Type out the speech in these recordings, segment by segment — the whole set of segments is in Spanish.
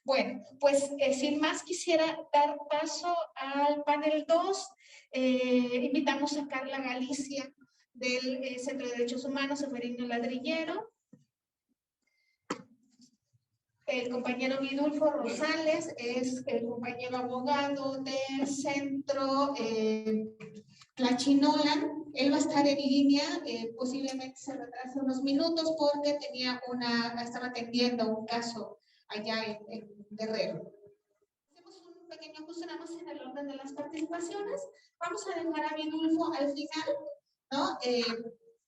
Bueno, pues sin más quisiera dar paso al panel 2. Invitamos a Carla Galicia del Centro de Derechos Humanos Seferino Ladrillero, el compañero Vidulfo Rosales es el compañero abogado del Centro Tlachinolan. Él va a estar en línea, posiblemente se retrase unos minutos porque estaba atendiendo un caso allá en Guerrero. Hacemos un pequeño ajuste nada más en el orden de las participaciones. Vamos a dejar a Vidulfo al final, ¿no?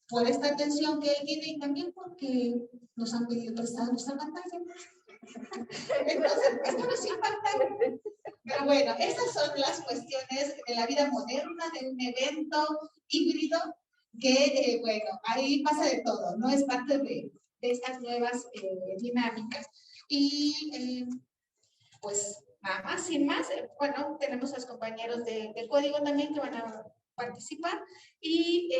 Por esta atención que él tiene y también porque nos han pedido prestar nuestra pantalla. Entonces, estamos sin pantalla. Pero bueno, estas son las cuestiones de la vida moderna, de un evento híbrido que, bueno, ahí pasa de todo, ¿no? Es parte de estas nuevas dinámicas. Y pues nada más, sin más, bueno, tenemos a los compañeros del código también que van a participar y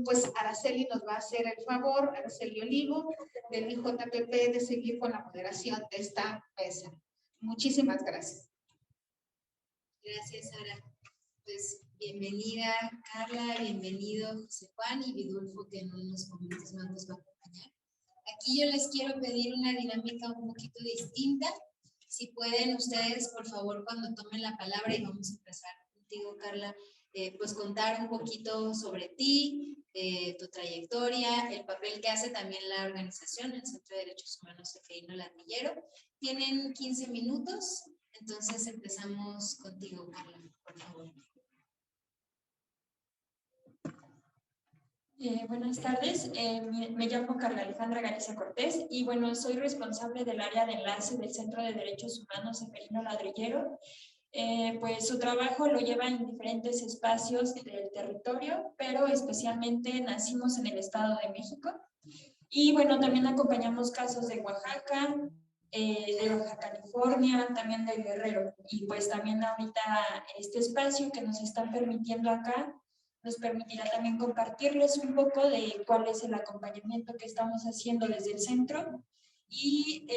pues Araceli nos va a hacer el favor, Araceli Olivo del IJPP, de seguir con la moderación de esta mesa. Muchísimas gracias. Gracias, Sara. Pues bienvenida Carla, bienvenido José Juan y Vidulfo, que en unos momentos más nos va a acompañar. Aquí yo les quiero pedir una dinámica un poquito distinta. Si pueden ustedes, por favor, cuando tomen la palabra, y vamos a empezar contigo, Carla, pues contar un poquito sobre ti, tu trayectoria, el papel que hace también la organización, el Centro de Derechos Humanos Seferino Ladrillero. Tienen 15 minutos, entonces empezamos contigo, Carla, por favor. Buenas tardes, me llamo Carla Alejandra Galicia Cortés y bueno, soy responsable del área de enlace del Centro de Derechos Humanos Seferino Ladrillero. Pues su trabajo lo lleva en diferentes espacios del territorio, pero especialmente nacimos en el Estado de México. Y bueno, también acompañamos casos de Oaxaca, de Baja California, también de Guerrero. Y pues también ahorita este espacio que nos están permitiendo acá nos permitirá también compartirles un poco de cuál es el acompañamiento que estamos haciendo desde el centro. Y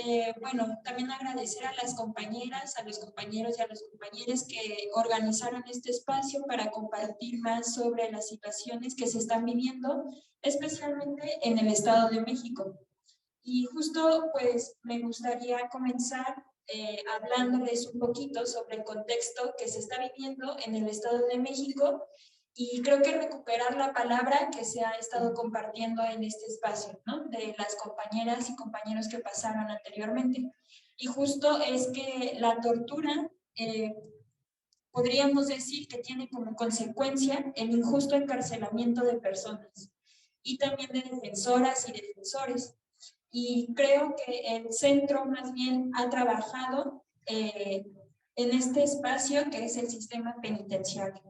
bueno, también agradecer a las compañeras, a los compañeros y a las compañeras que organizaron este espacio para compartir más sobre las situaciones que se están viviendo, especialmente en el Estado de México. Y justo pues me gustaría comenzar hablándoles un poquito sobre el contexto que se está viviendo en el Estado de México. Y creo que recuperar la palabra que se ha estado compartiendo en este espacio, ¿no? De las compañeras y compañeros que pasaron anteriormente. Y justo es que la tortura, podríamos decir que tiene como consecuencia el injusto encarcelamiento de personas y también de defensoras y defensores. Y creo que el centro más bien ha trabajado en este espacio que es el sistema penitenciario,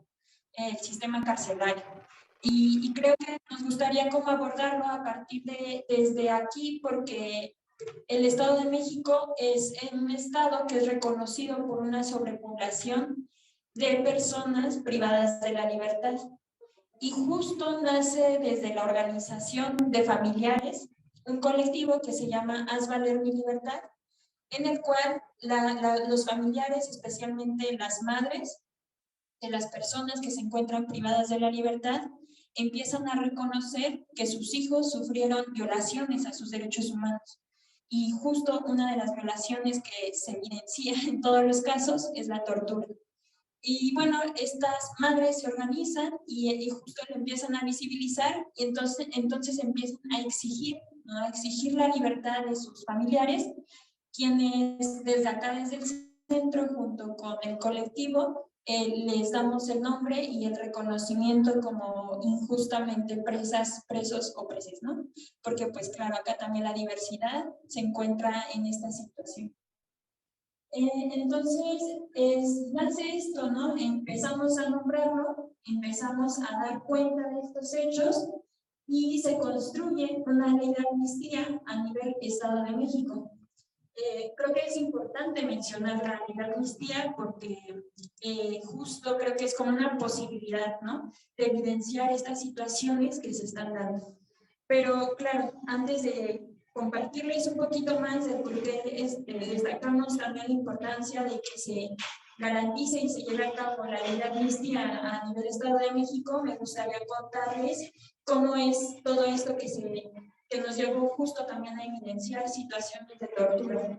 el sistema carcelario. Y creo que nos gustaría cómo abordarlo a partir desde aquí, porque el Estado de México es un estado que es reconocido por una sobrepoblación de personas privadas de la libertad. Y justo nace desde la organización de familiares, un colectivo que se llama Haz Valer Mi Libertad, en el cual los familiares, especialmente las madres, de las personas que se encuentran privadas de la libertad, empiezan a reconocer que sus hijos sufrieron violaciones a sus derechos humanos. Y justo una de las violaciones que se evidencia en todos los casos es la tortura. Y bueno, estas madres se organizan y justo lo empiezan a visibilizar y entonces empiezan a exigir, ¿no? A exigir la libertad de sus familiares, quienes desde acá, desde el centro, junto con el colectivo, les damos el nombre y el reconocimiento como injustamente presas, presos o preses, ¿no? Porque pues claro, acá también la diversidad se encuentra en esta situación. Entonces, nace esto, ¿no? Empezamos a nombrarlo, empezamos a dar cuenta de estos hechos y se construye una ley de amnistía a nivel Estado de México. Creo que es importante mencionar la ley de amnistía porque justo creo que es como una posibilidad, ¿no? De evidenciar estas situaciones que se están dando. Pero claro, antes de compartirles un poquito más de por qué destacamos también la importancia de que se garantice y se lleve a cabo la ley de amnistía a nivel Estado de México. Me gustaría contarles cómo es todo esto que nos llevó justo también a evidenciar situaciones de tortura.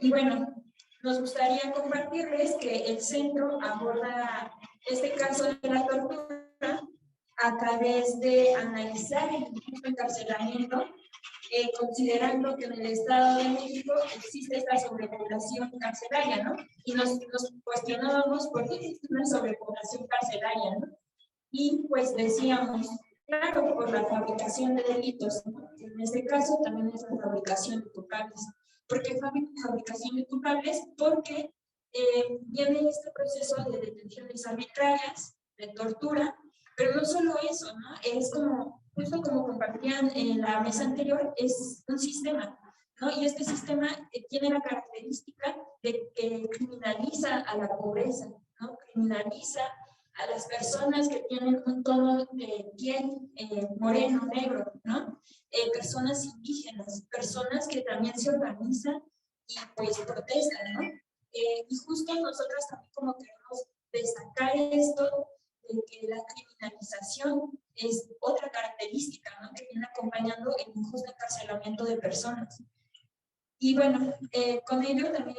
Y bueno, nos gustaría compartirles que el centro aborda este caso de la tortura a través de analizar el injusto encarcelamiento, considerando que en el Estado de México existe esta sobrepoblación carcelaria, ¿no? Y nos cuestionábamos por qué existe una sobrepoblación carcelaria, ¿no? Y pues decíamos, claro, por la fabricación de delitos, ¿no? En este caso también es la fabricación de culpables. ¿Por qué fabricación de culpables? Porque viene este proceso de detenciones arbitrarias, de tortura, pero no solo eso, ¿no? Es como, justo como compartían en la mesa anterior, es un sistema, ¿no? Y este sistema tiene la característica de que criminaliza a la pobreza, ¿no? Criminaliza a las personas que tienen un tono de piel moreno, negro, ¿no? Personas indígenas, personas que también se organizan y pues protestan, ¿no? Y justo nosotros también como queremos destacar esto, de que la criminalización es otra característica, ¿no? Que viene acompañando el injusto encarcelamiento de personas. Y bueno, con ello también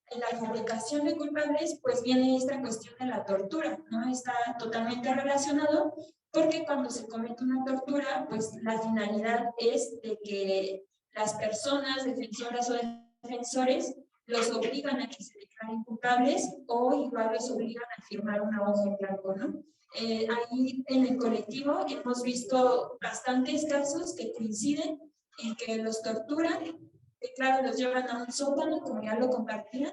en la fabricación de culpables, pues viene esta cuestión de la tortura, ¿no? Está totalmente relacionado porque cuando se comete una tortura, pues la finalidad es de que las personas defensoras o defensores los obligan a que se declaren culpables o igual los obligan a firmar una hoja en blanco, ¿no? Ahí en el colectivo hemos visto bastantes casos que coinciden en que los torturan, que claro, los llevan a un sótano, como ya lo compartían,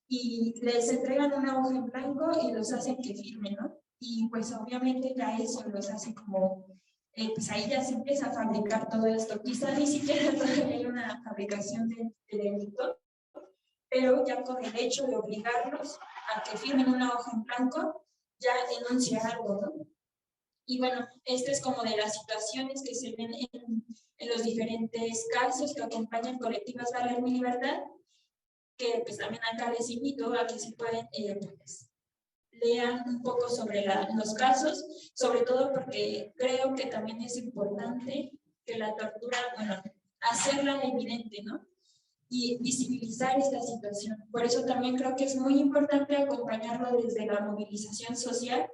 y les entregan una hoja en blanco y los hacen que firmen, ¿no? Y pues obviamente ya eso los hace como, pues ahí ya se empieza a fabricar todo esto. Quizá ni siquiera todavía hay una fabricación de delito, pero ya con el hecho de obligarlos a que firmen una hoja en blanco, ya denuncia algo, ¿no? Y bueno, esta es como de las situaciones que se ven en los diferentes casos que acompañan colectivas Valer Mi Libertad, que pues también acá les invito a que se pueden, pues, lean un poco sobre los casos, sobre todo porque creo que también es importante que la tortura, bueno, hacerla evidente, ¿no? Y visibilizar esta situación. Por eso también creo que es muy importante acompañarlo desde la movilización social,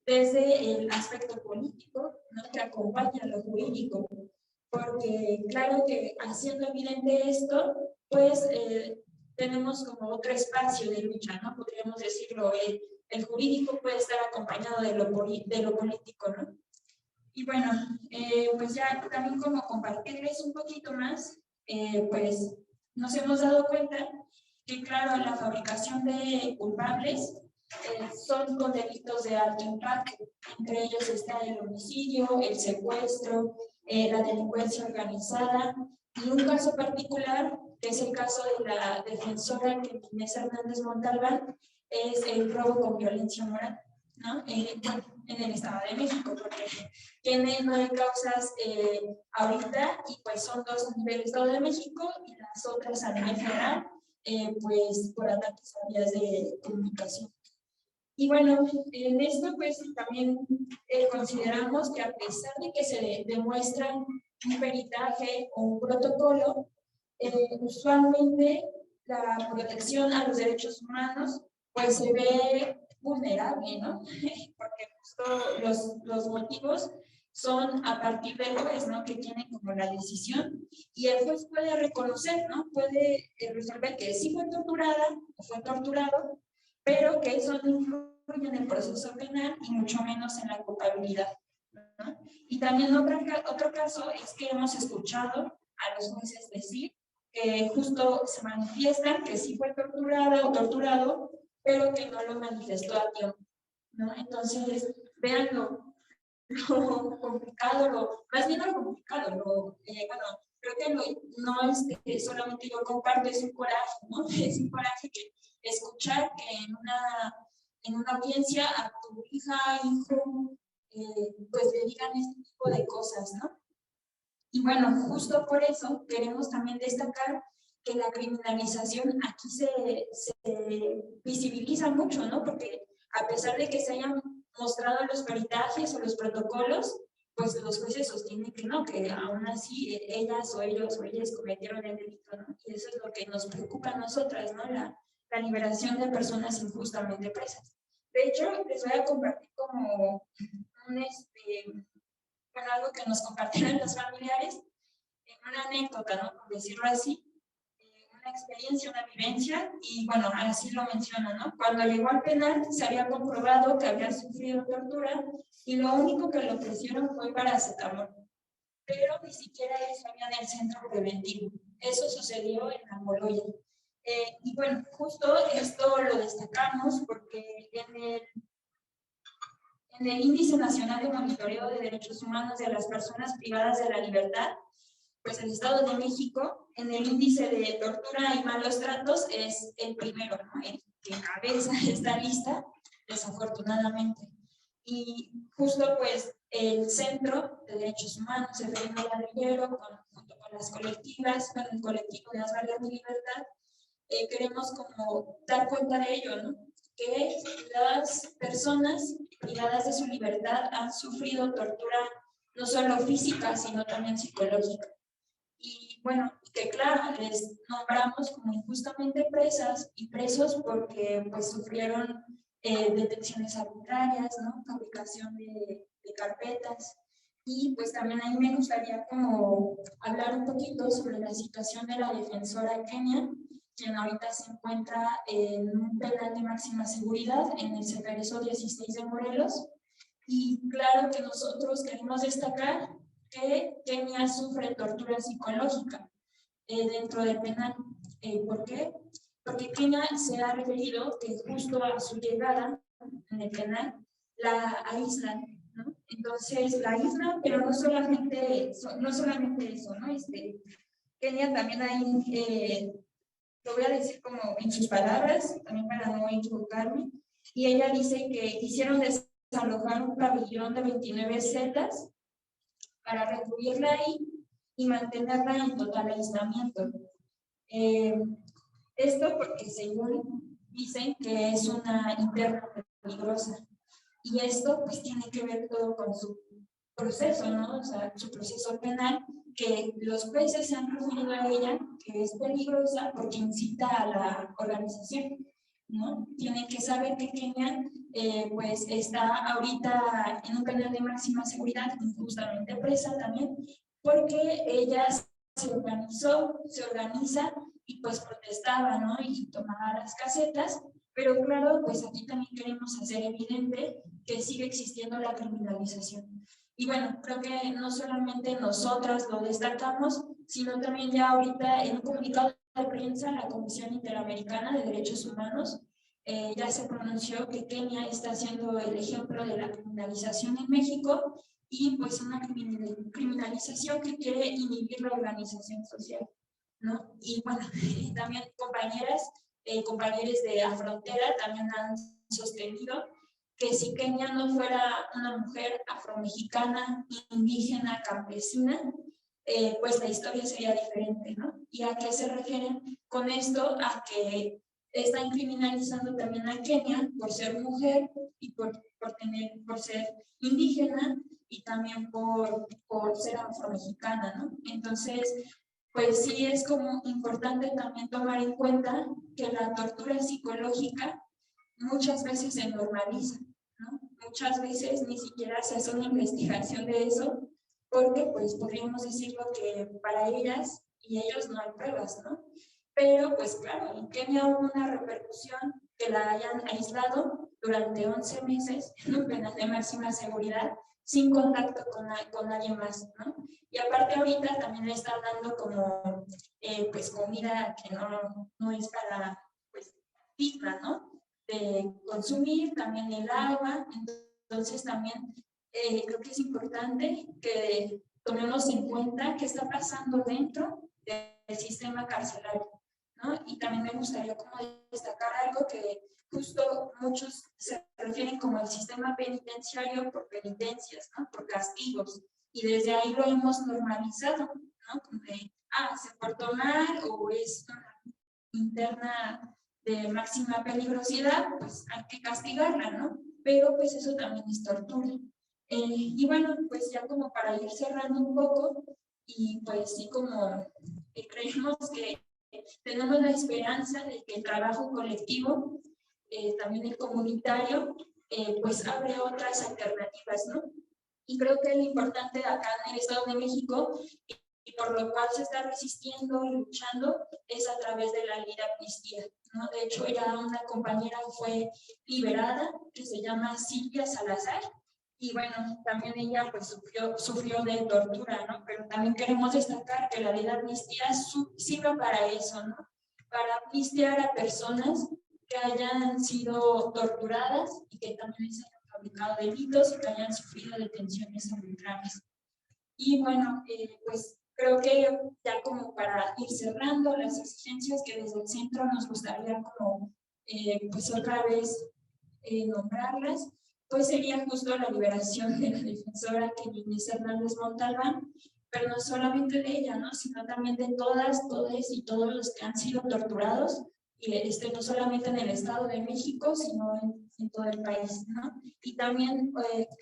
desde el aspecto político, ¿no? Que acompaña lo jurídico. Porque claro que haciendo evidente esto, pues tenemos como otro espacio de lucha, ¿no? Podríamos decirlo, el jurídico puede estar acompañado de lo político, ¿no? Y bueno, pues ya también como compartirles un poquito más, pues nos hemos dado cuenta que, claro, la fabricación de culpables son con delitos de alto impacto. Entre ellos está el homicidio, el secuestro, la delincuencia organizada y un caso particular, que es el caso de la defensora Inés Hernández Montalbán, es el robo con violencia moral, ¿no? En el Estado de México, porque tiene 9 causas ahorita y pues son 2 a nivel Estado de México y las otras a nivel federal, pues por ataques a vías de comunicación. Y bueno, en esto pues también consideramos que a pesar de que se demuestra un peritaje o un protocolo, usualmente la protección a los derechos humanos pues se ve vulnerable, ¿no? Porque justo los motivos son a partir del juez, ¿no? Que tiene como la decisión y el juez puede reconocer, ¿no? Puede resolver que sí fue torturada o fue torturado, pero que eso no influye en el proceso penal y mucho menos en la culpabilidad, ¿no? Y también otro caso es que hemos escuchado a los jueces decir que justo se manifiestan que sí fue torturada o torturado, pero que no lo manifestó a tiempo, ¿no? Entonces, vean lo complicado, más bien lo complicado, bueno, creo que no es que solamente yo comparto, es un coraje, ¿no? Es un coraje que escuchar que en una audiencia a tu hija, hijo, pues le digan este tipo de cosas, ¿no? Y bueno, justo por eso queremos también destacar que la criminalización aquí se visibiliza mucho, ¿no? Porque a pesar de que se hayan mostrado los peritajes o los protocolos, pues los jueces sostienen que no, que aún así ellas o ellos o ellas cometieron el delito, ¿no? Y eso es lo que nos preocupa a nosotras, ¿no? La liberación de personas injustamente presas. De hecho, les voy a compartir como bueno, algo que nos compartieron los familiares, una anécdota, ¿no? Por decirlo así, una experiencia, una vivencia, y bueno, así lo menciona, ¿no? Cuando llegó al penal se había comprobado que había sufrido tortura y lo único que le ofrecieron fue paracetamol, pero ni siquiera eso había en el centro preventivo. Eso sucedió en Almoloya. Y bueno, justo esto lo destacamos porque en el Índice Nacional de Monitoreo de Derechos Humanos de las Personas Privadas de la Libertad, pues el Estado de México, en el índice de tortura y malos tratos, es el primero, ¿no? El que encabeza esta lista, desafortunadamente. Y justo pues el Centro de Derechos Humanos, el Reino Ladrillero, junto con las colectivas, con el colectivo de Asvaldas de Libertad, queremos como dar cuenta de ello, ¿no? Que las personas privadas de su libertad han sufrido tortura no solo física, sino también psicológica. Y bueno, que claro, les nombramos como injustamente presas y presos porque pues sufrieron detenciones arbitrarias, ¿no? Fabricación de carpetas. Y pues también a mí me gustaría como hablar un poquito sobre la situación de la defensora Kenia, quien ahorita se encuentra en un penal de máxima seguridad en el Ceferezo 16 de Morelos. Y claro que nosotros queremos destacar que Kenia sufre tortura psicológica dentro del penal. ¿Por qué? Porque Kenia se ha referido que justo a su llegada en el penal la aíslan, ¿no? Entonces la aíslan, pero no solamente eso, ¿no? Kenia también hay, lo voy a decir como en sus palabras, también para no equivocarme, y ella dice que quisieron desalojar un pabellón de 29 celdas para recluirla ahí y mantenerla en total aislamiento. Esto porque según dicen que es una interna peligrosa. Y esto pues tiene que ver todo con su proceso, ¿no? O sea, su proceso penal, que los jueces se han referido a ella, que es peligrosa porque incita a la organización, ¿no? Tienen que saber que Kenia pues está ahorita en un penal de máxima seguridad, injustamente presa también, porque ella se organiza y pues protestaba, ¿no? Y tomaba las casetas, pero claro, pues aquí también queremos hacer evidente que sigue existiendo la criminalización. Y bueno, creo que no solamente nosotras lo destacamos, sino también ya ahorita en un comunicado de prensa la Comisión Interamericana de Derechos Humanos ya se pronunció que Kenia está siendo el ejemplo de la criminalización en México y pues una criminalización que quiere inhibir la organización social, ¿no? Y bueno, también compañeros de la frontera también han sostenido que si Kenia no fuera una mujer afromexicana, indígena, campesina, pues la historia sería diferente, ¿no? ¿Y a qué se refieren con esto? A que están criminalizando también a Kenia por ser mujer y por ser indígena y también por ser afromexicana, ¿no? Entonces, pues sí es como importante también tomar en cuenta que la tortura psicológica muchas veces se normaliza, ¿no? Muchas veces ni siquiera se hace una investigación de eso, porque pues podríamos decirlo que para ellas y ellos no hay pruebas, ¿no? Pero pues claro, en Kenia hubo una repercusión que la hayan aislado durante 11 meses en un penal de máxima seguridad sin contacto con nadie más, ¿no? Y aparte ahorita también le están dando como pues comida que no es para pues digna, ¿no? De consumir, también el agua, entonces también creo que es importante que tomemos en cuenta qué está pasando dentro del sistema carcelario, ¿no? Y también me gustaría como destacar algo que justo muchos se refieren como el sistema penitenciario por penitencias, ¿no? Por castigos, y desde ahí lo hemos normalizado, ¿no? Como de, se portó mal o es una interna de máxima peligrosidad, pues hay que castigarla, ¿no? Pero pues eso también es tortura. Y bueno, pues ya como para ir cerrando un poco, y pues sí como creemos que tenemos la esperanza de que el trabajo colectivo, también el comunitario, pues abre otras alternativas, ¿no? Y creo que lo importante acá en el Estado de México, y por lo cual se está resistiendo y luchando, es a través de la ley de amnistía, ¿no? De hecho, ya una compañera fue liberada, que se llama Silvia Salazar, y bueno, también ella pues sufrió de tortura, ¿no? Pero también queremos destacar que la ley de amnistía sirve para eso, ¿no? Para amnistiar a personas que hayan sido torturadas y que también se hayan fabricado delitos y que hayan sufrido detenciones arbitrarias. Y bueno, pues creo que ya como para ir cerrando las exigencias que desde el centro nos gustaría como pues otra vez nombrarlas, pues sería justo la liberación de la defensora Kenilís Hernández Montalbán, pero no solamente de ella, ¿no? Sino también de todas, todes y todos los que han sido torturados, y no solamente en el Estado de México, sino en todo el país, ¿no? Y también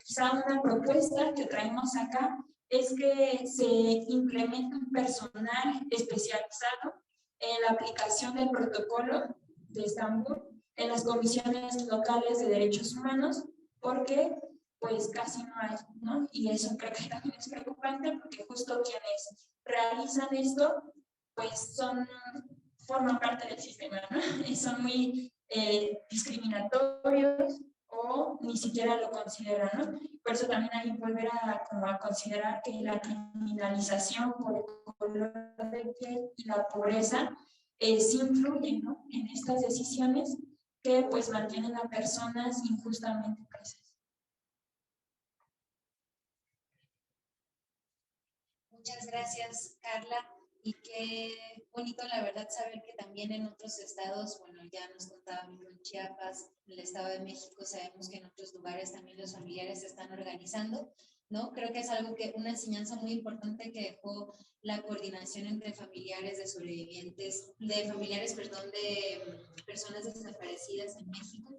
quizá una propuesta que traemos acá es que se implemente un personal especializado en la aplicación del protocolo de Estambul en las comisiones locales de derechos humanos, porque pues casi no hay, ¿no? Y eso creo que también es preocupante, porque justo quienes realizan esto, pues forman parte del sistema, ¿no? Y son muy discriminatorios o ni siquiera lo consideran, ¿no? Por eso también hay que volver a considerar que la criminalización por el color de piel y la pobreza sí influyen, ¿no? En estas decisiones que pues mantienen a personas injustamente presas. Muchas gracias, Carla. Y qué bonito, la verdad, saber que también en otros estados, bueno, ya nos contaban en Chiapas, en el Estado de México, sabemos que en otros lugares también los familiares se están organizando, ¿no? Creo que es algo que, una enseñanza muy importante que dejó la coordinación entre familiares de sobrevivientes, perdón, de personas desaparecidas en México.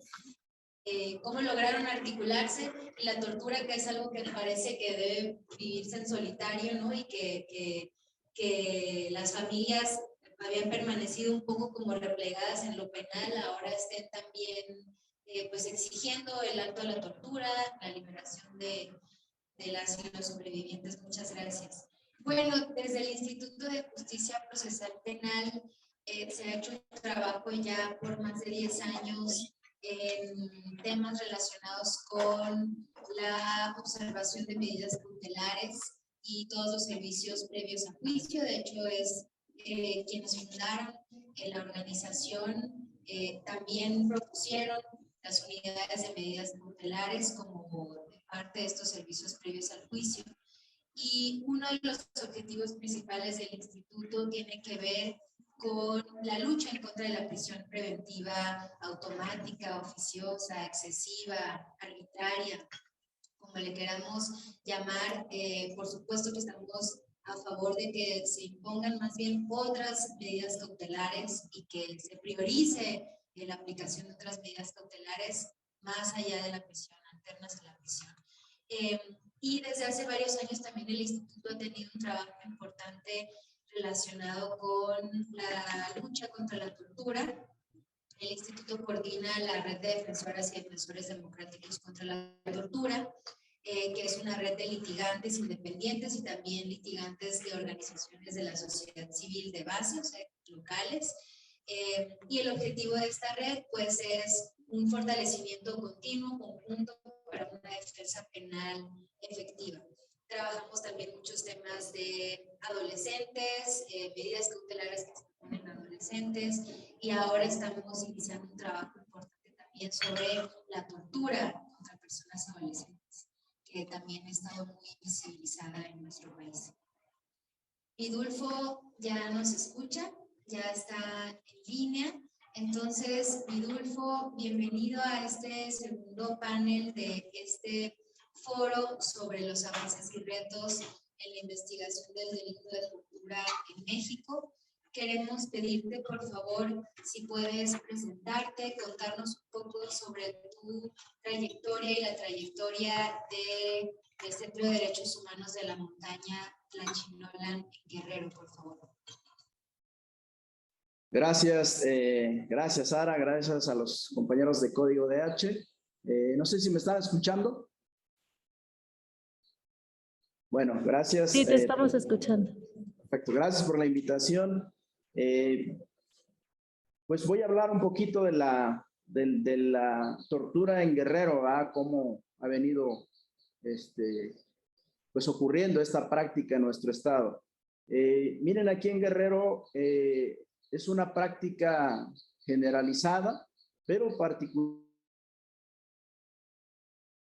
Cómo lograron articularse, y la tortura, que es algo que parece que debe vivirse en solitario, ¿no? Y que las familias habían permanecido un poco como replegadas en lo penal, ahora estén también pues exigiendo el alto a la tortura, la liberación de las y los sobrevivientes. Muchas gracias. Bueno, desde el Instituto de Justicia Procesal Penal se ha hecho un trabajo ya por más de 10 años en temas relacionados con la observación de medidas cautelares y todos los servicios previos a juicio. De hecho, es quienes fundaron la organización también propusieron las unidades de medidas cautelares como parte de estos servicios previos al juicio. Y uno de los objetivos principales del instituto tiene que ver con la lucha en contra de la prisión preventiva automática, oficiosa, excesiva, arbitraria, como le queramos llamar. Por supuesto que estamos a favor de que se impongan más bien otras medidas cautelares y que se priorice la aplicación de otras medidas cautelares más allá de la prisión, alternas a la prisión. Y desde hace varios años también el instituto ha tenido un trabajo importante relacionado con la lucha contra la tortura. El instituto coordina la red de defensoras y defensores democráticos contra la tortura, que es una red de litigantes independientes y también litigantes de organizaciones de la sociedad civil de base, o sea, locales. Y el objetivo de esta red pues es un fortalecimiento continuo, conjunto, para una defensa penal efectiva. Trabajamos también muchos temas de adolescentes, medidas cautelares que se ponen a adolescentes, y ahora estamos iniciando un trabajo importante también sobre la tortura contra personas adolescentes, que también ha estado muy visibilizada en nuestro país. Vidulfo ya nos escucha, ya está en línea. Entonces, Vidulfo, bienvenido a este segundo panel de este foro sobre los avances y retos en la investigación del delito de tortura en México. Queremos pedirte, por favor, si puedes presentarte, contarnos un poco sobre tu trayectoria y la trayectoria del Centro de Derechos Humanos de la Montaña Tlachinolan en Guerrero, por favor. Gracias, gracias Sara, gracias a los compañeros de Código DH. No sé si me están escuchando. Bueno, gracias. Sí, te estamos escuchando. Perfecto, gracias por la invitación. Pues voy a hablar un poquito de la tortura en Guerrero, ¿verdad? Cómo ha venido pues ocurriendo esta práctica en nuestro estado. Miren, aquí en Guerrero es una práctica generalizada, pero particular,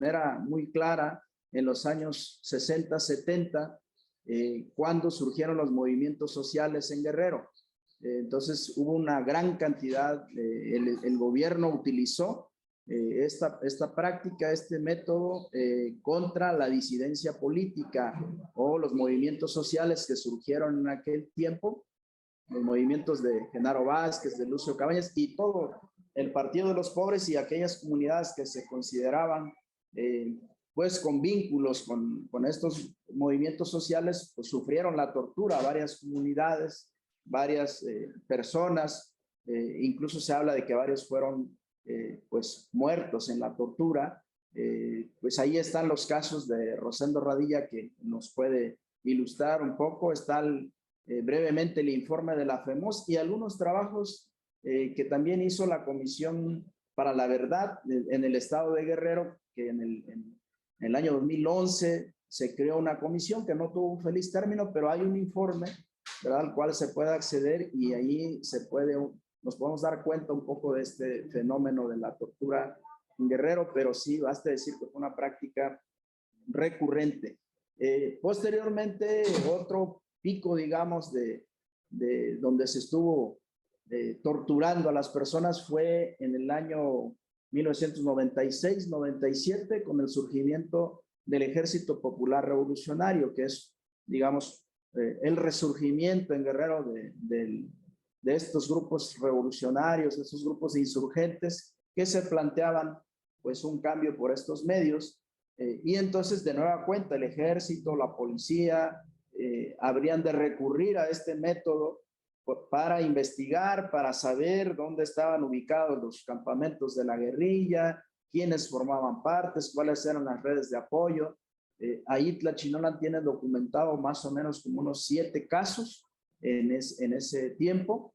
era muy clara en los años 60, 70, cuando surgieron los movimientos sociales en Guerrero. Entonces hubo una gran cantidad, el gobierno utilizó esta práctica, este método contra la disidencia política o los movimientos sociales que surgieron en aquel tiempo, los movimientos de Genaro Vázquez, de Lucio Cabañas y todo el Partido de los Pobres y aquellas comunidades que se consideraban pues con vínculos con estos movimientos sociales, pues sufrieron la tortura. Varias comunidades, varias personas, incluso se habla de que varios fueron pues muertos en la tortura. Pues ahí están los casos de Rosendo Radilla que nos puede ilustrar un poco. Está brevemente el informe de la FEMOS y algunos trabajos que también hizo la Comisión para la Verdad en el estado de Guerrero, que en el año 2011 se creó una comisión que no tuvo un feliz término, pero hay un informe, ¿verdad?, al cual se puede acceder y ahí nos podemos dar cuenta un poco de este fenómeno de la tortura en Guerrero, pero sí, basta decir que fue una práctica recurrente. Posteriormente, otro pico, digamos, de donde se estuvo torturando a las personas fue en el año 1996-97 con el surgimiento del Ejército Popular Revolucionario, que es, digamos, el resurgimiento en Guerrero de estos grupos revolucionarios, de estos grupos de insurgentes que se planteaban pues un cambio por estos medios. Y entonces de nueva cuenta el ejército, la policía habrían de recurrir a este método para investigar, para saber dónde estaban ubicados los campamentos de la guerrilla, quiénes formaban partes, cuáles eran las redes de apoyo. Ahí Tlachinolan tiene documentado más o menos como unos 7 casos en ese tiempo.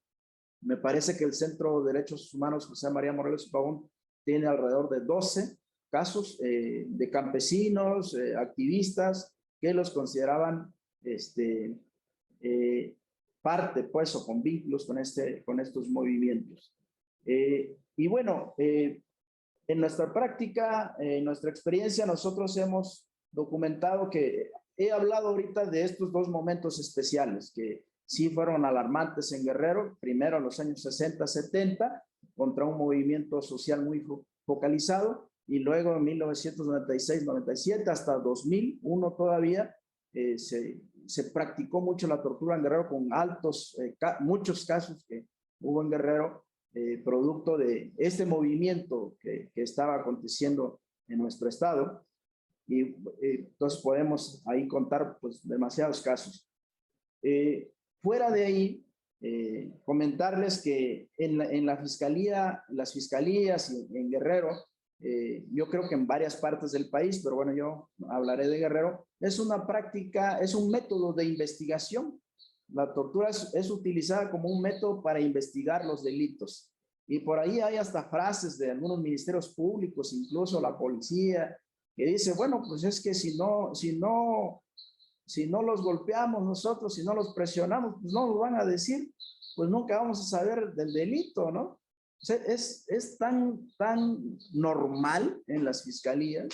Me parece que el Centro de Derechos Humanos José María Morelos Pavón tiene alrededor de 12 casos de campesinos, activistas, que los consideraban parte, pues, o con vínculos con estos movimientos. Y bueno, en nuestra práctica, en nuestra experiencia, nosotros hemos documentado que he hablado ahorita de estos 2 momentos especiales que sí fueron alarmantes en Guerrero, primero en los años 60, 70, contra un movimiento social muy focalizado, y luego en 1996, 97, hasta 2001 todavía, se practicó mucho la tortura en Guerrero con muchos casos que hubo en Guerrero, producto de este movimiento que estaba aconteciendo en nuestro estado. Y entonces podemos ahí contar pues demasiados casos. Fuera de ahí, comentarles que en la fiscalía, las fiscalías en Guerrero, yo creo que en varias partes del país, pero bueno, yo hablaré de Guerrero, es una práctica, es un método de investigación. La tortura es utilizada como un método para investigar los delitos. Y por ahí hay hasta frases de algunos ministerios públicos, incluso la policía, que dice, bueno, pues es que si no los golpeamos nosotros, si no los presionamos, pues no nos van a decir, pues nunca vamos a saber del delito, ¿no? O sea, es tan normal en las fiscalías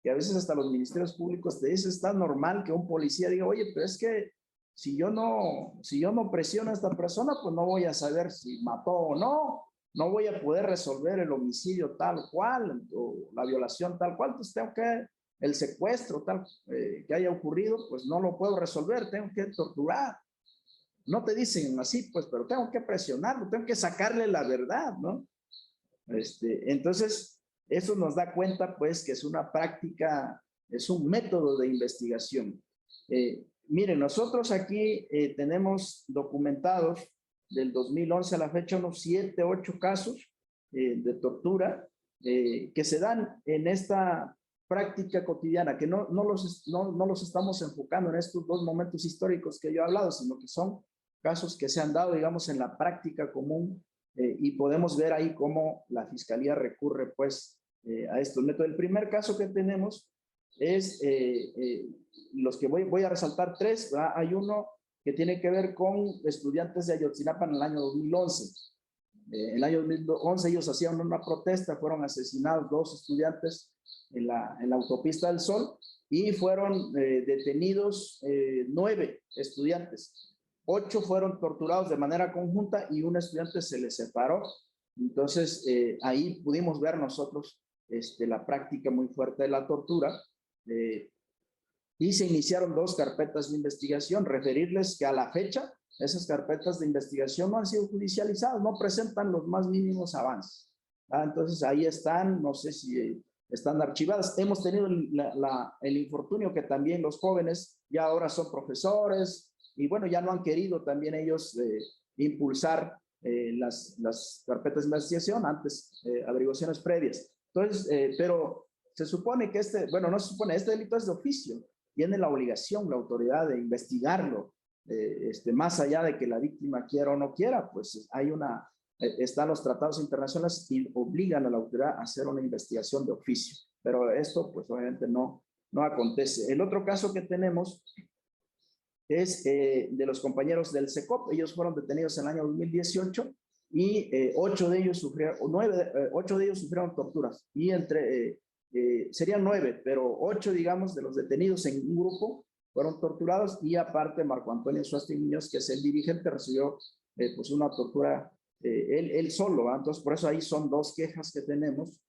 que a veces hasta los ministerios públicos te dicen, es tan normal que un policía diga, oye, pero es que si yo no presiono a esta persona, pues no voy a saber si mató o no voy a poder resolver el homicidio tal cual o la violación tal cual, pues tengo que el secuestro tal que haya ocurrido, pues no lo puedo resolver, tengo que torturar. No te dicen así, pues, pero tengo que presionarlo, tengo que sacarle la verdad, ¿no? Entonces, eso nos da cuenta, pues, que es una práctica, es un método de investigación. Miren, nosotros aquí tenemos documentados del 2011 a la fecha unos 7, 8 casos de tortura que se dan en esta práctica cotidiana, que no los estamos enfocando en estos dos momentos históricos que yo he hablado, sino que son casos que se han dado, digamos, en la práctica común y podemos ver ahí cómo la Fiscalía recurre, pues, a estos métodos. El primer caso que tenemos es los que voy a resaltar tres, ¿verdad? Hay uno que tiene que ver con estudiantes de Ayotzinapa en el año 2011. En el año 2011 ellos hacían una protesta, fueron asesinados 2 estudiantes en la autopista del Sol y fueron detenidos 9 estudiantes. 8 fueron torturados de manera conjunta y un estudiante se les separó. Entonces, ahí pudimos ver nosotros la práctica muy fuerte de la tortura. Y se iniciaron 2 carpetas de investigación. Referirles que a la fecha, esas carpetas de investigación no han sido judicializadas, no presentan los más mínimos avances. Entonces, ahí están, no sé si están archivadas. Hemos tenido el infortunio que también los jóvenes ya ahora son profesores, y bueno, ya no han querido también ellos impulsar las carpetas de investigación, antes averiguaciones previas. Entonces, pero se supone que bueno, no se supone, este delito es de oficio, tiene la obligación, la autoridad de investigarlo, más allá de que la víctima quiera o no quiera, pues están los tratados internacionales y obligan a la autoridad a hacer una investigación de oficio, pero esto pues obviamente no acontece. El otro caso que tenemos es de los compañeros del SECOP. Ellos fueron detenidos en el año 2018 y 8 de ellos sufrieron torturas. Y serían 9, pero 8, digamos, de los detenidos en un grupo fueron torturados y aparte Marco Antonio Suástegui Muñoz, que es el dirigente, recibió pues una tortura él solo, ¿va? Entonces por eso ahí son 2 quejas que tenemos,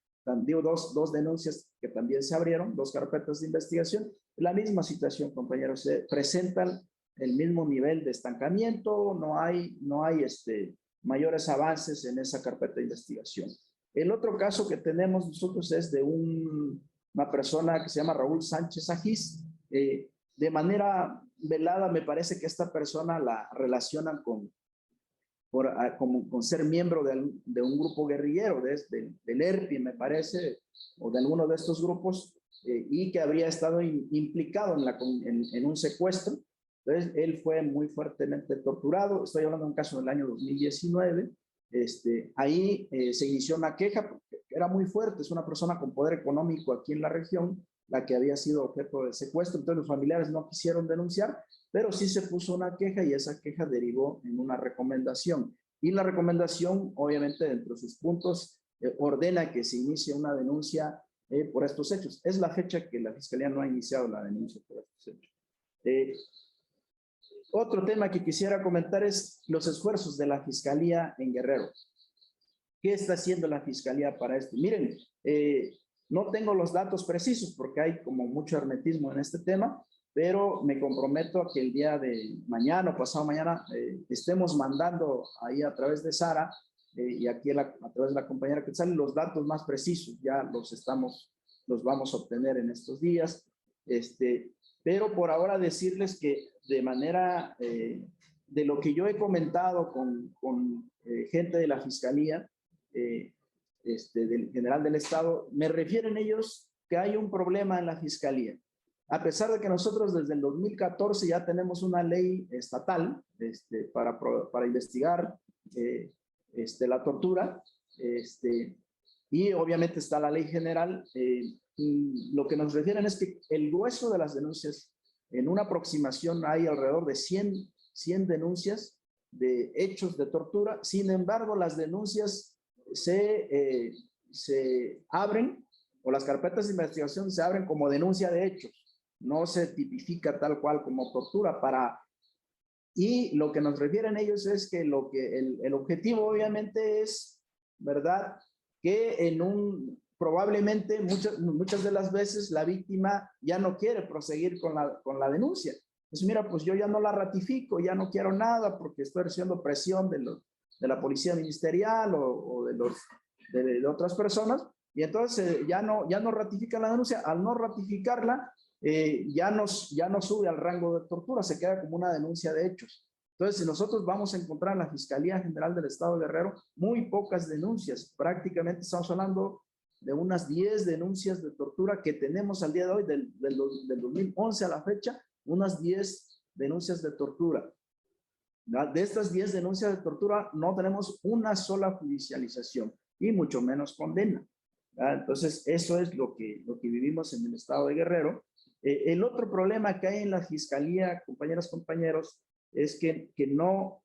digo, dos denuncias que también se abrieron, 2 carpetas de investigación. La misma situación, compañeros, se presentan el mismo nivel de estancamiento, no hay mayores avances en esa carpeta de investigación. El otro caso que tenemos nosotros es de una persona que se llama Raúl Sánchez Ajís. De manera velada me parece que esta persona la relacionan con ser miembro de un grupo guerrillero, del ERPI, me parece, o de alguno de estos grupos, y que habría estado implicado en un secuestro. Entonces, él fue muy fuertemente torturado. Estoy hablando de un caso del año 2019. Ahí se inició una queja, porque era muy fuerte, es una persona con poder económico aquí en la región, la que había sido objeto de secuestro. Entonces, los familiares no quisieron denunciar, pero sí se puso una queja y esa queja derivó en una recomendación. Y la recomendación, obviamente, dentro de sus puntos, ordena que se inicie una denuncia por estos hechos. Es la fecha que la Fiscalía no ha iniciado la denuncia por estos hechos. Otro tema que quisiera comentar es los esfuerzos de la Fiscalía en Guerrero. ¿Qué está haciendo la Fiscalía para esto? Miren, no tengo los datos precisos porque hay como mucho hermetismo en este tema, pero me comprometo a que el día de mañana o pasado mañana estemos mandando ahí a través de Sara y aquí a través de la compañera que salen los datos más precisos. Ya los vamos a obtener en estos días. Pero por ahora decirles que de manera, de lo que yo he comentado con gente de la Fiscalía, del General del Estado, me refieren ellos que hay un problema en la Fiscalía. A pesar de que nosotros desde el 2014 ya tenemos una ley estatal para investigar la tortura, y obviamente está la ley general, lo que nos refieren es que el grueso de las denuncias, en una aproximación hay alrededor de 100 denuncias de hechos de tortura. Sin embargo, las denuncias se abren, o las carpetas de investigación se abren como denuncia de hechos. No se tipifica tal cual como tortura y lo que nos refieren ellos es que el objetivo obviamente es, ¿verdad?, que probablemente muchas de las veces la víctima ya no quiere proseguir con la denuncia. Entonces, mira, pues yo ya no la ratifico, ya no quiero nada porque estoy recibiendo presión de la policía ministerial o de otras personas, y entonces ya no ratifica la denuncia. Al no ratificarla, ya no sube al rango de tortura, se queda como una denuncia de hechos. Entonces, si nosotros vamos a encontrar en la Fiscalía General del Estado de Guerrero muy pocas denuncias, prácticamente estamos hablando de unas 10 denuncias de tortura que tenemos al día de hoy, del 2011 a la fecha, unas 10 denuncias de tortura. De estas 10 denuncias de tortura no tenemos una sola judicialización y mucho menos condena. Entonces, eso es lo que vivimos en el estado de Guerrero. El otro problema que hay en la Fiscalía, compañeras, compañeros, es que no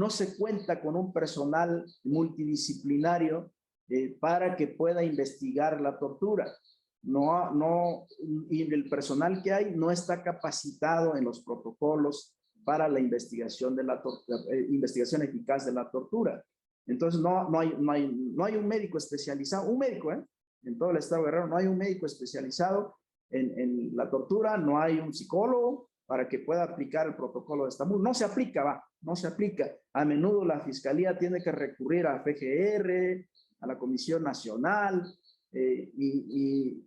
se cuenta con un personal multidisciplinario para que pueda investigar la tortura. Y el personal que hay no está capacitado en los protocolos para la investigación investigación eficaz de la tortura. Entonces no hay un médico especializado, en todo el estado de Guerrero no hay un médico especializado en la tortura, no hay un psicólogo para que pueda aplicar el protocolo de Estambul. No se aplica. A menudo la Fiscalía tiene que recurrir a FGR, a la Comisión Nacional, y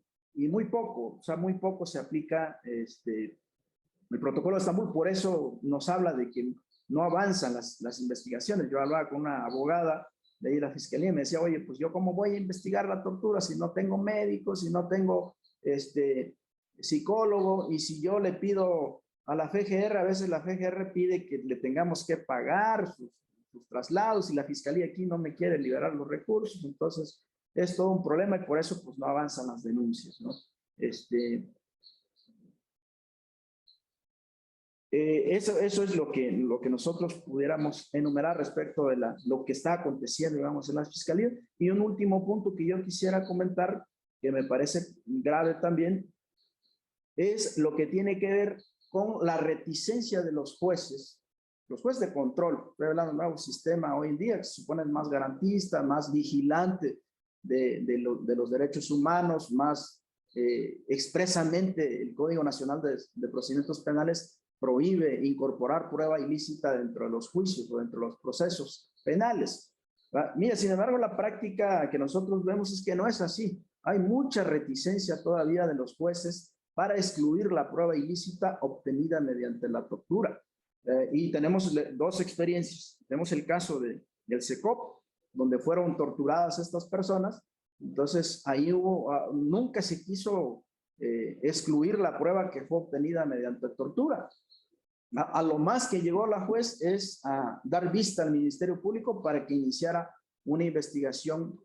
muy poco se aplica el protocolo de Estambul. Por eso nos habla de que no avanzan las investigaciones. Yo hablaba con una abogada de ahí de la Fiscalía y me decía, oye, pues yo cómo voy a investigar la tortura si no tengo médicos, si no tengo psicólogo, y si yo le pido a la FGR, a veces la FGR pide que le tengamos que pagar sus traslados y la Fiscalía aquí no me quiere liberar los recursos. Entonces es todo un problema y por eso pues no avanzan las denuncias, ¿no? Eso es lo que nosotros pudiéramos enumerar respecto de lo que está aconteciendo, digamos, en las fiscalías. Y un último punto que yo quisiera comentar, que me parece grave también, es lo que tiene que ver con la reticencia de los jueces de control. Estoy hablando de un nuevo sistema hoy en día que se supone más garantista, más vigilante de los derechos humanos, más expresamente el Código Nacional de Procedimientos Penales prohíbe incorporar prueba ilícita dentro de los juicios o dentro de los procesos penales. Mira, sin embargo, la práctica que nosotros vemos es que no es así. Hay mucha reticencia todavía de los jueces para excluir la prueba ilícita obtenida mediante la tortura. Y tenemos dos experiencias. Tenemos el caso del SECOP, donde fueron torturadas estas personas. Entonces, ahí nunca se quiso excluir la prueba que fue obtenida mediante tortura. A lo más que llegó la juez es a dar vista al Ministerio Público para que iniciara una investigación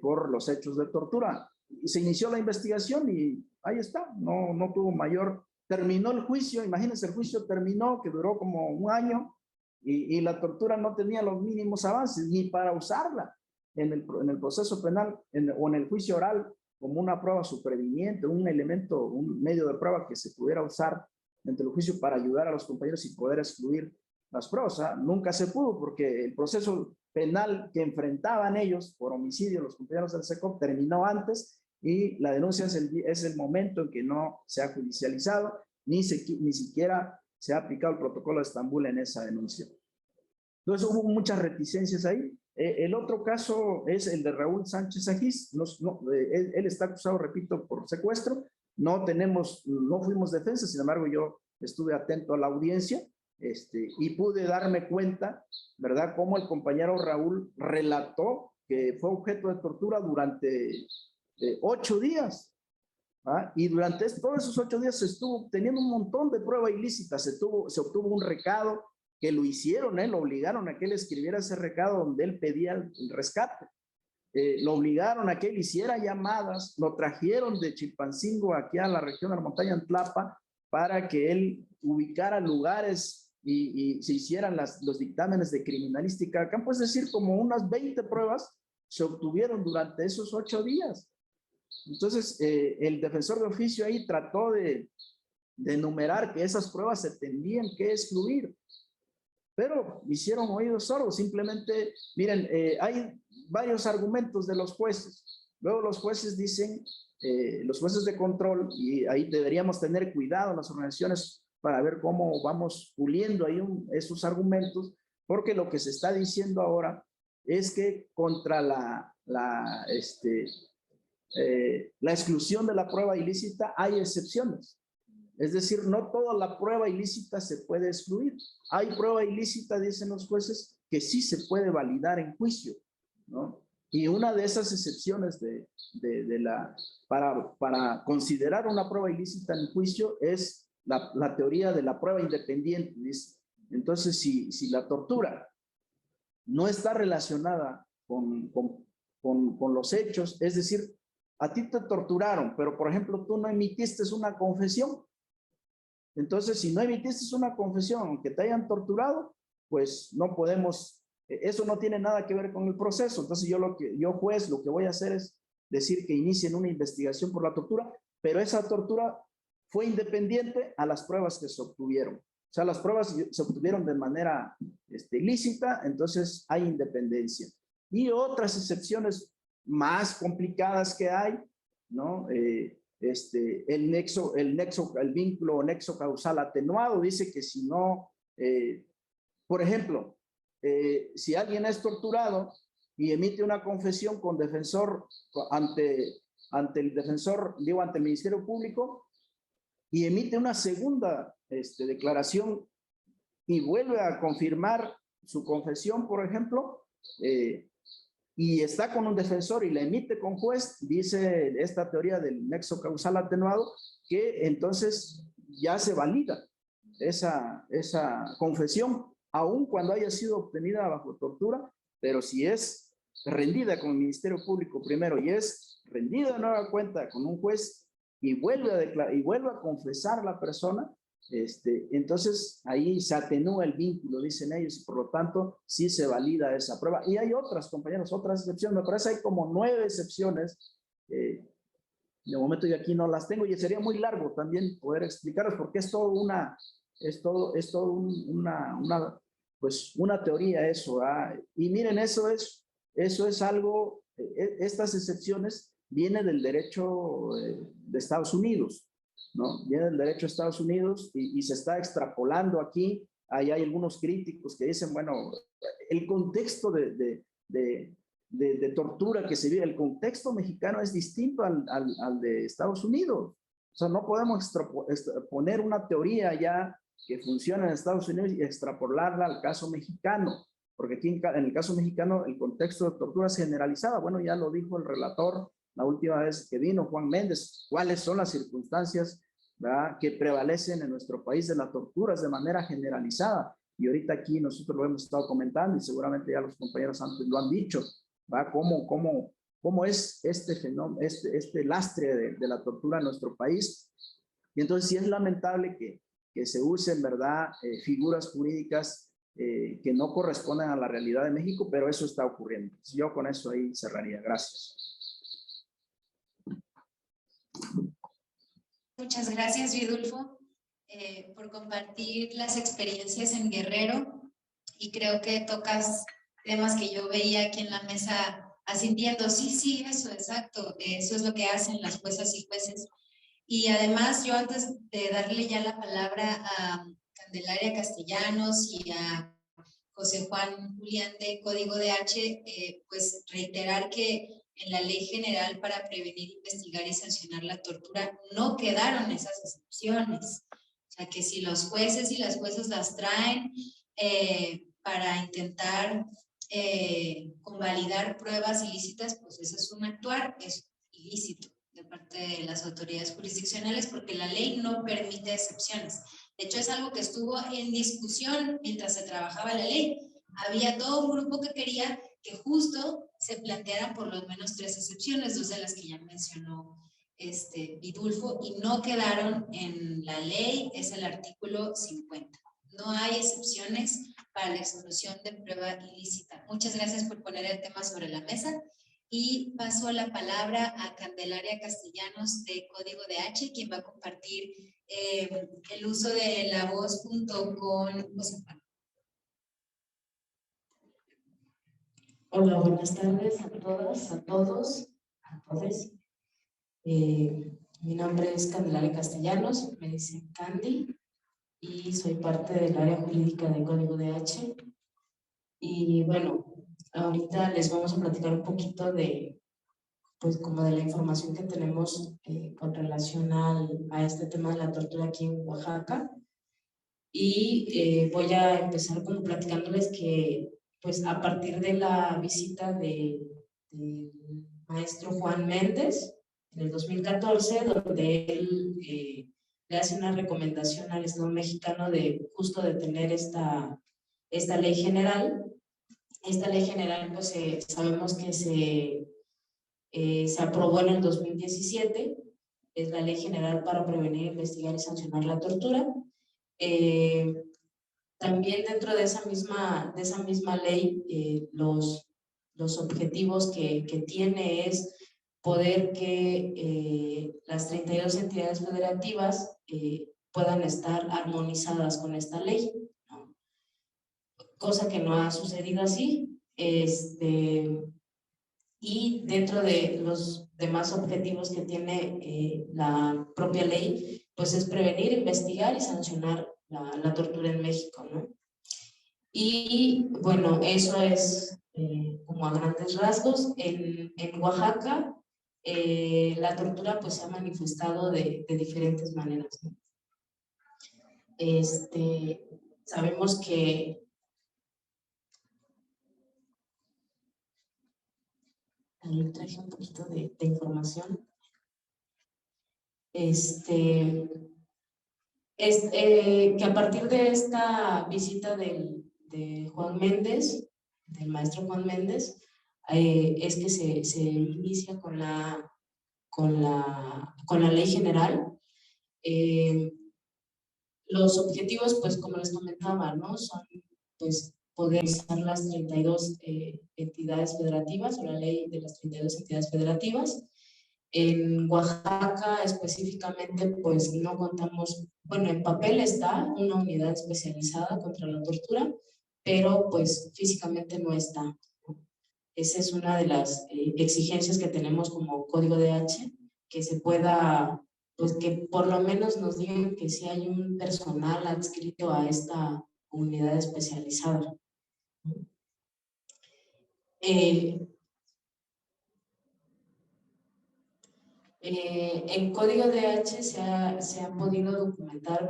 por los hechos de tortura. Y se inició la investigación y ahí está, no tuvo mayor. Terminó el juicio, imagínense, el juicio terminó, que duró como un año, y la tortura no tenía los mínimos avances, ni para usarla en el proceso penal o en el juicio oral como una prueba superviniente, un elemento, un medio de prueba que se pudiera usar dentro del juicio para ayudar a los compañeros y poder excluir las pruebas. Nunca se pudo porque el proceso penal que enfrentaban ellos por homicidio, los compañeros del SECOP, terminó antes y la denuncia es el momento en que no se ha judicializado ni siquiera se ha aplicado el protocolo de Estambul en esa denuncia. Entonces hubo muchas reticencias ahí. El otro caso es el de Raúl Sánchez Agis. Él está acusado, repito, por secuestro. No fuimos defensa, sin embargo yo estuve atento a la audiencia y pude darme cuenta, ¿verdad?, cómo el compañero Raúl relató que fue objeto de tortura durante 8 días. Y durante todos esos 8 días se estuvo obteniendo un montón de prueba ilícita. Se obtuvo un recado que lo hicieron, lo obligaron a que él escribiera ese recado donde él pedía el rescate. Lo obligaron a que él hiciera llamadas, lo trajeron de Chilpancingo aquí a la región de la montaña Antlapa para que él ubicara lugares y se hicieran los dictámenes de criminalística. Acá puedes decir como unas 20 pruebas se obtuvieron durante esos 8 días. Entonces, el defensor de oficio ahí trató de enumerar que esas pruebas se tendrían que excluir, pero hicieron oídos sordos. Simplemente, miren, hay varios argumentos de los jueces. Luego los jueces dicen, los jueces de control, y ahí deberíamos tener cuidado en las organizaciones para ver cómo vamos puliendo ahí esos argumentos, porque lo que se está diciendo ahora es que contra la exclusión de la prueba ilícita hay excepciones. Es decir, no toda la prueba ilícita se puede excluir. Hay prueba ilícita, dicen los jueces, que sí se puede validar en juicio, ¿no? Y una de esas excepciones para considerar una prueba ilícita en juicio es la teoría de la prueba independiente, dice. Entonces, si la tortura no está relacionada con los hechos, es decir, a ti te torturaron, pero por ejemplo tú no emitiste una confesión. Entonces, si no emitiste una confesión, aunque te hayan torturado, pues no podemos, eso no tiene nada que ver con el proceso. Entonces yo juez, lo que voy a hacer es decir que inicien una investigación por la tortura, pero esa tortura fue independiente a las pruebas que se obtuvieron. O sea, las pruebas se obtuvieron de manera ilícita, entonces hay independencia. Y otras excepciones más complicadas que hay, ¿no? El vínculo o nexo causal atenuado dice que si no, por ejemplo, si alguien es torturado y emite una confesión con defensor ante el defensor, digo, ante el Ministerio Público, y emite una segunda declaración y vuelve a confirmar su confesión, por ejemplo, y está con un defensor y la emite con juez, dice esta teoría del nexo causal atenuado, que entonces ya se valida esa confesión, aun cuando haya sido obtenida bajo tortura, pero si es rendida con el Ministerio Público primero y es rendida de nueva cuenta con un juez y vuelve a declarar y vuelve a confesar la persona, entonces ahí se atenúa el vínculo, dicen ellos, y por lo tanto sí se valida esa prueba. Y hay otras, compañeros, otras excepciones, me parece hay como 9 excepciones, de momento yo aquí no las tengo y sería muy largo también poder explicarlos porque es todo una teoría eso, y miren, eso es algo, estas excepciones vienen del derecho de Estados Unidos, ¿no? Viene del derecho de Estados Unidos y se está extrapolando aquí. Ahí hay algunos críticos que dicen, bueno, el contexto de tortura que se vive, el contexto mexicano es distinto al de Estados Unidos. O sea, no podemos poner una teoría ya que funciona en Estados Unidos y extrapolarla al caso mexicano, porque aquí en el caso mexicano el contexto de tortura es generalizada. Bueno, ya lo dijo el relator la última vez que vino, Juan Méndez, cuáles son las circunstancias, ¿verdad?, que prevalecen en nuestro país de la tortura de manera generalizada. Y ahorita aquí nosotros lo hemos estado comentando y seguramente ya los compañeros antes lo han dicho, ¿verdad? ¿Cómo es este fenómeno, este lastre de la tortura en nuestro país? Y entonces sí es lamentable que se usen, ¿verdad?, figuras jurídicas que no corresponden a la realidad de México, pero eso está ocurriendo. Yo con eso ahí cerraría. Gracias. Muchas gracias, Vidulfo, por compartir las experiencias en Guerrero, y creo que tocas temas que yo veía aquí en la mesa asintiendo. Sí, eso, exacto, eso es lo que hacen las juezas y jueces. Y además, yo antes de darle ya la palabra a Candelaria Castellanos y a José Juan Julián de Código de H, pues reiterar que en la Ley General para Prevenir, Investigar y Sancionar la Tortura no quedaron esas excepciones. O sea, que si los jueces y las juezas las traen para intentar convalidar pruebas ilícitas, pues eso es un actuar, es ilícito de parte de las autoridades jurisdiccionales, porque la ley no permite excepciones. De hecho, es algo que estuvo en discusión mientras se trabajaba la ley. Había todo un grupo que quería que justo se plantearan por lo menos 3 excepciones, 2 de las que ya mencionó Vidulfo, y no quedaron en la ley. Es el artículo 50. No hay excepciones para la exclusión de prueba ilícita. Muchas gracias por poner el tema sobre la mesa. Y paso la palabra a Candelaria Castellanos de Código de H, quien va a compartir el uso de la voz junto con José Juan. Hola, buenas tardes a todas, a todos. a todos. Mi nombre es Candelaria Castellanos, me dicen Candy, y soy parte del área jurídica de Código DH. Y bueno, ahorita les vamos a platicar un poquito de, pues como de la información que tenemos con relación a este tema de la tortura aquí en Oaxaca. Y voy a empezar como platicándoles que, pues a partir de la visita del maestro Juan Méndez en el 2014, donde él le hace una recomendación al Estado mexicano de justo de tener esta ley general. Esta ley general, pues sabemos que se aprobó en el 2017, es la Ley General para Prevenir, Investigar y Sancionar la Tortura. También dentro de esa misma ley, los objetivos que tiene es poder que las 32 entidades federativas puedan estar armonizadas con esta ley, ¿no? Cosa que no ha sucedido así. Y dentro de los demás objetivos que tiene la propia ley, pues es prevenir, investigar y sancionar la tortura en México, ¿no? Y bueno, eso es como a grandes rasgos. En Oaxaca, la tortura pues se ha manifestado de diferentes maneras, ¿no? Sabemos que ahí traje un poquito de información. Que a partir de esta visita de Juan Méndez, del maestro Juan Méndez, es que se inicia con la ley general. Los objetivos, pues como les comentaba, ¿no? Son pues poder usar las 32 entidades federativas, o la ley de las 32 entidades federativas. En Oaxaca específicamente, pues no contamos, bueno, en papel está una unidad especializada contra la tortura, pero pues físicamente no está, ¿no? Esa es una de las exigencias que tenemos como Código DH, que se pueda, pues que por lo menos nos digan que sí hay un personal adscrito a esta unidad especializada. En Código DH se ha podido documentar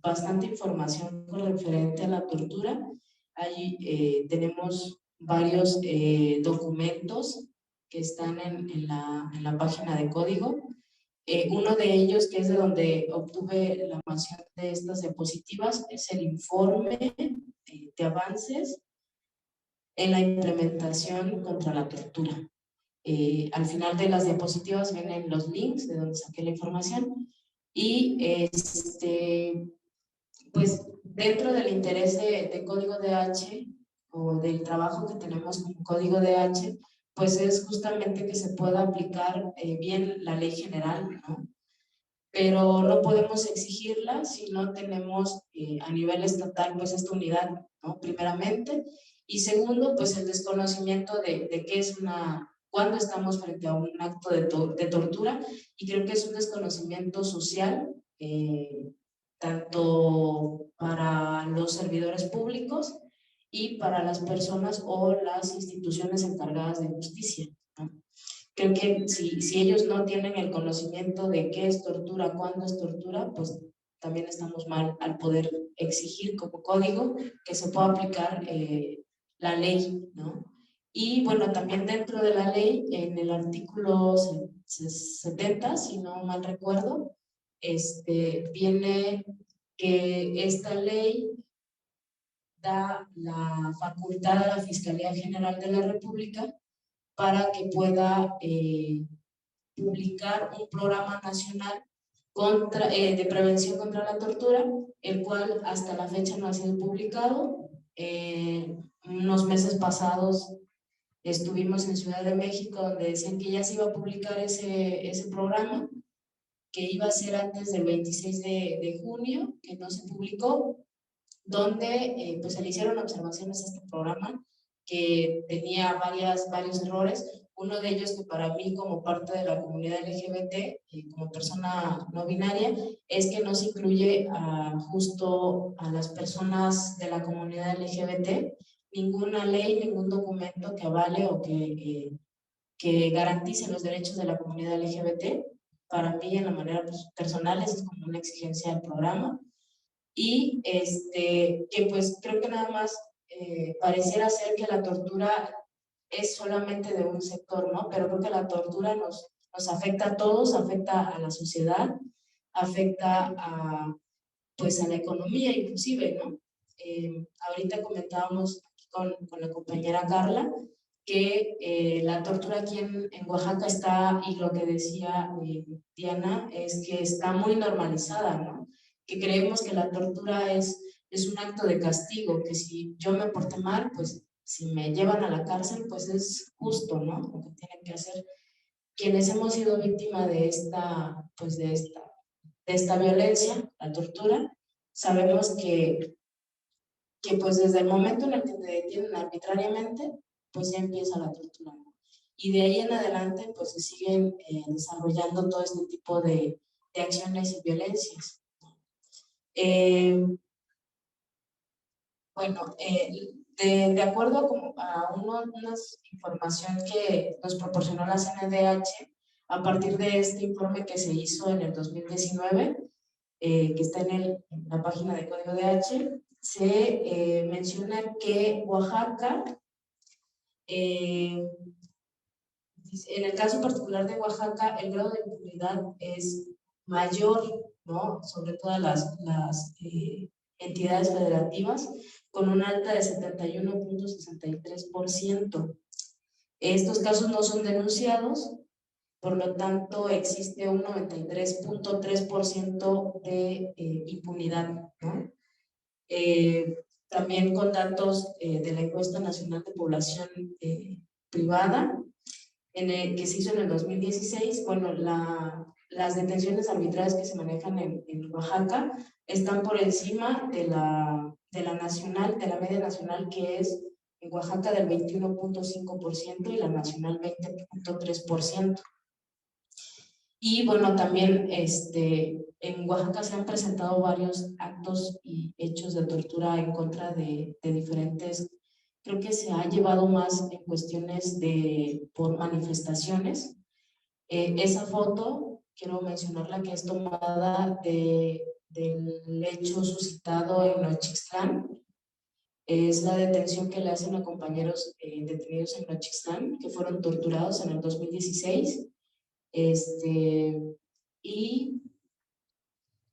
bastante información con referente a la tortura. Ahí tenemos varios documentos que están en la página de Código. Uno de ellos, que es de donde obtuve la mención de estas diapositivas, es el informe de avances en la implementación contra la tortura. Al final de las diapositivas vienen los links de donde saqué la información y pues dentro del interés de Código DH o del trabajo que tenemos con Código DH, pues es justamente que se pueda aplicar bien la ley general, ¿no? Pero no podemos exigirla si no tenemos a nivel estatal pues esta unidad, ¿no? Primeramente, y segundo, pues el desconocimiento de qué es cuando estamos frente a un acto de tortura, y creo que es un desconocimiento social, tanto para los servidores públicos y para las personas o las instituciones encargadas de justicia, ¿no? Creo que si ellos no tienen el conocimiento de qué es tortura, cuándo es tortura, pues también estamos mal al poder exigir como código que se pueda aplicar la ley, ¿no? Y bueno, también dentro de la ley, en el artículo 70, si no mal recuerdo, viene que esta ley da la facultad a la Fiscalía General de la República para que pueda publicar un programa nacional de prevención contra la tortura, el cual hasta la fecha no ha sido publicado. Unos meses pasados estuvimos en Ciudad de México, donde decían que ya se iba a publicar ese programa, que iba a ser antes del 26 de junio, que no se publicó, donde pues se le hicieron observaciones a este programa, que tenía varios errores. Uno de ellos que para mí como parte de la comunidad LGBT y como persona no binaria es que no se incluye justo a las personas de la comunidad LGBT, ninguna ley, ningún documento que avale o que garantice los derechos de la comunidad LGBT. Para mí, en la manera personal, es como una exigencia del programa. Y que pues creo que nada más pareciera ser que la tortura es solamente de un sector, ¿no? Pero creo que la tortura nos afecta a todos, afecta a la sociedad, afecta pues a la economía inclusive, ¿no? Ahorita comentábamos con la compañera Carla que la tortura aquí en Oaxaca está, y lo que decía Diana, es que está muy normalizada, ¿no? Que creemos que la tortura es un acto de castigo, que si yo me porté mal, pues si me llevan a la cárcel, pues es justo, ¿no? Lo que tienen que hacer. Quienes hemos sido víctimas de esta violencia, la tortura, sabemos que pues desde el momento en el que te detienen arbitrariamente, pues ya empieza la tortura, ¿no? Y de ahí en adelante, pues se siguen desarrollando todo este tipo de acciones y violencias. Bueno, de acuerdo a una información que nos proporcionó la CNDH, a partir de este informe que se hizo en el 2019, que está en la página de Código DH, se menciona que Oaxaca, en el caso particular de Oaxaca, el grado de impunidad es mayor, ¿no? Sobre todas las entidades federativas, con un alta de 71.63%. Estos casos no son denunciados, por lo tanto existe un 93.3% de impunidad, ¿no? También con datos de la encuesta nacional de población privada, que se hizo en el 2016, bueno, las detenciones arbitrarias que se manejan en Oaxaca están por encima de la nacional, de la media nacional, que es en Oaxaca del 21.5% y la nacional 20.3%. Y bueno, también en Oaxaca se han presentado varios actos y hechos de tortura en contra de diferentes, creo que se ha llevado más en cuestiones por manifestaciones. Esa foto, quiero mencionarla, que es tomada del hecho suscitado en Nochixtlán. Es la detención que le hacen a compañeros detenidos en Nochixtlán, que fueron torturados en el 2016. Y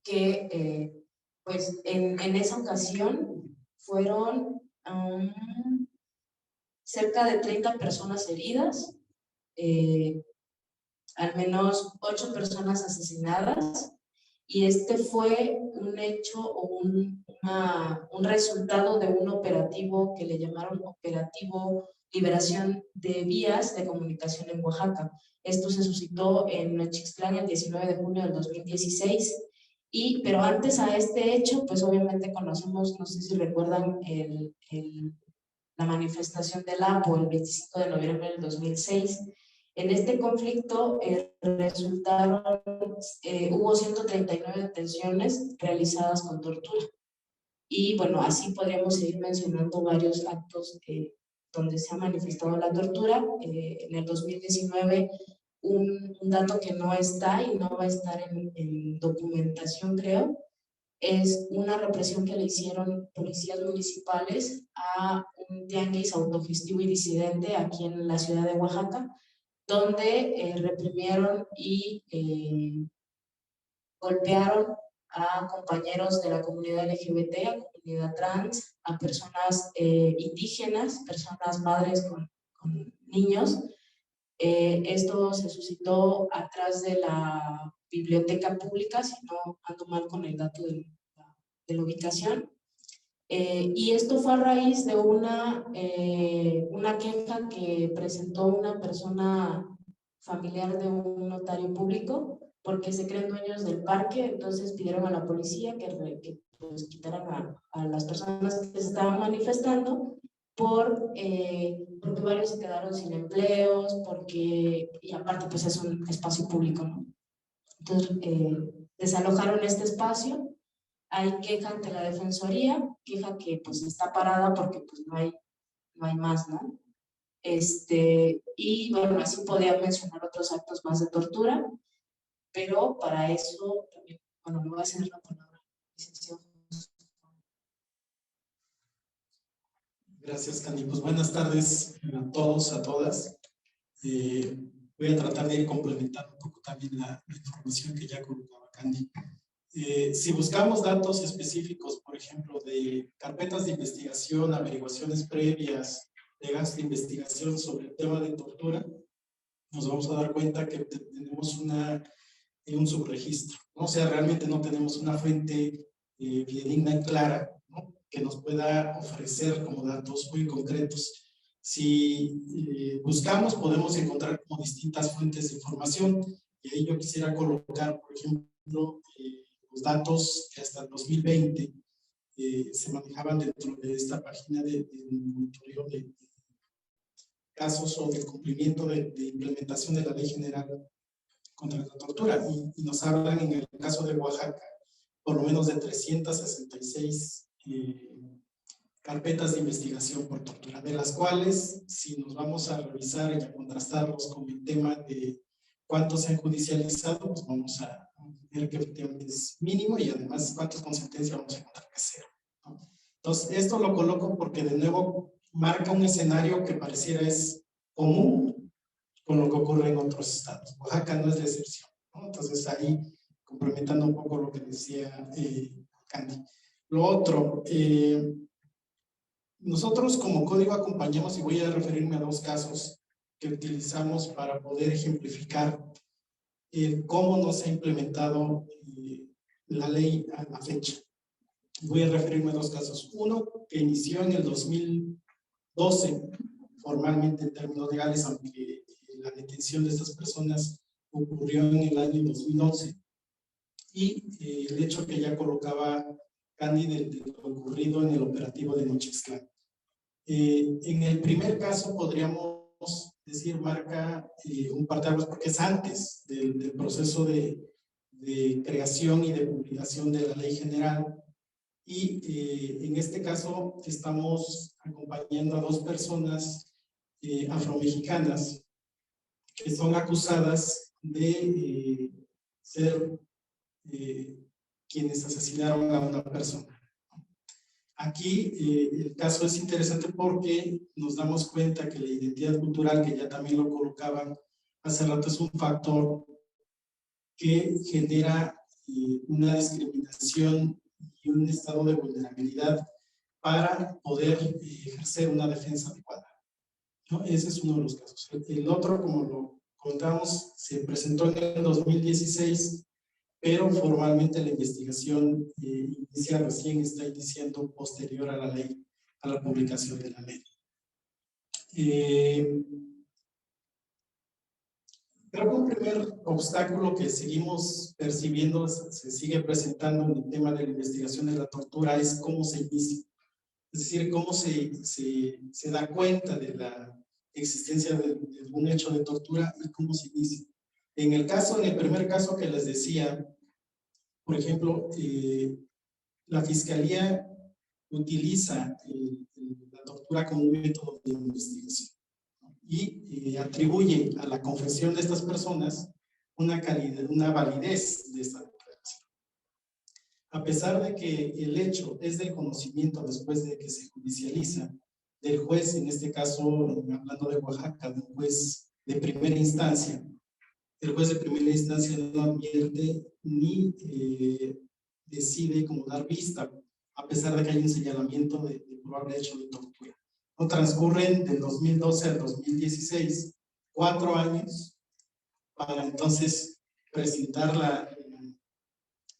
que pues en esa ocasión fueron cerca de 30 personas heridas, al menos 8 personas asesinadas, y fue un hecho o un resultado de un operativo que le llamaron Operativo Liberación de Vías de Comunicación en Oaxaca. Esto se suscitó en Nochixtlán el 19 de junio del 2016. Pero antes a este hecho, pues obviamente conocemos, no sé si recuerdan, la manifestación del APO el 25 de noviembre del 2006. En este conflicto hubo 139 detenciones realizadas con tortura. Y bueno, así podríamos seguir mencionando varios actos donde se ha manifestado la tortura. En el 2019, un dato que no está y no va a estar en documentación, creo, es una represión que le hicieron policías municipales a un tianguis autogestivo y disidente aquí en la ciudad de Oaxaca, donde reprimieron y golpearon a compañeros de la comunidad LGBT, a comunidad trans, a personas indígenas, personas madres con niños. Esto se suscitó atrás de la biblioteca pública, si no ando mal con el dato de la ubicación. Y esto fue a raíz de una queja que presentó una persona familiar de un notario público, porque se creen dueños del parque. Entonces pidieron a la policía que pues, quitaran a las personas que se estaban manifestando, porque varios se quedaron sin empleos, y aparte pues es un espacio público, ¿no? Entonces desalojaron este espacio, hay queja ante la Defensoría, queja que pues está parada porque pues no hay más, ¿no? Y bueno, así podía mencionar otros actos más de tortura, pero para eso también, bueno, le voy a ceder la palabra, licenciado. Gracias, Candy. Pues buenas tardes a todos, a todas. Voy a tratar de ir complementando un poco también la información que ya colocaba Candy. Si buscamos datos específicos, por ejemplo, de carpetas de investigación, averiguaciones previas, legas de investigación sobre el tema de tortura, nos vamos a dar cuenta que tenemos un subregistro, ¿no? O sea, realmente no tenemos una fuente fidedigna y clara, ¿no?, que nos pueda ofrecer como datos muy concretos. Si buscamos, podemos encontrar como distintas fuentes de información, y ahí yo quisiera colocar, por ejemplo, los datos que hasta el 2020 se manejaban dentro de esta página de monitoreo de casos o del cumplimiento de implementación de la Ley General contra la Tortura, y nos hablan en el caso de Oaxaca por lo menos de 366 carpetas de investigación por tortura, de las cuales, si nos vamos a revisar y a contrastarlos con el tema de cuántos se han judicializado, pues vamos a ver que efectivamente es mínimo, y además cuántos con sentencia vamos a encontrar que es cero, ¿no? Entonces, esto lo coloco porque de nuevo marca un escenario que pareciera es común con lo que ocurre en otros estados. Oaxaca no es la excepción, ¿no? Entonces, ahí complementando un poco lo que decía Candy. Lo otro, nosotros como código acompañamos, y voy a referirme a dos casos que utilizamos para poder ejemplificar cómo no se ha implementado la ley a la fecha. Voy a referirme a dos casos. Uno que inició en el 2012, formalmente en términos legales, aunque la detención de estas personas ocurrió en el año 2011. Y el hecho que ya colocaba Candy de lo ocurrido en el operativo de Nochixtlán. En el primer caso podríamos decir marca un parteaguas porque es antes del proceso de creación y de publicación de la Ley General, y en este caso estamos acompañando a dos personas afromexicanas que son acusadas de ser quienes asesinaron a una persona. Aquí el caso es interesante porque nos damos cuenta que la identidad cultural, que ya también lo colocaban hace rato, es un factor que genera una discriminación y un estado de vulnerabilidad para poder ejercer una defensa adecuada, ¿no? Ese es uno de los casos. El otro, como lo contamos, se presentó en el 2016, pero formalmente la investigación inicial recién está iniciando posterior a la ley, a la publicación de la ley. Creo que un primer obstáculo que seguimos percibiendo, se sigue presentando en el tema de la investigación de la tortura, es cómo se inicia. Es decir, cómo se da cuenta de la existencia de un hecho de tortura y cómo se inicia. En el primer caso que les decía, por ejemplo, la Fiscalía utiliza la tortura como un método de investigación y atribuye a la confesión de estas personas una validez de esta declaración. A pesar de que el hecho es del conocimiento después de que se judicializa del juez, en este caso, hablando de Oaxaca, de un juez de primera instancia, el juez de primera instancia no advierte ni decide como dar vista, a pesar de que hay un señalamiento de probable hecho de tortura. No transcurren del 2012 al 2016, 4 años, para entonces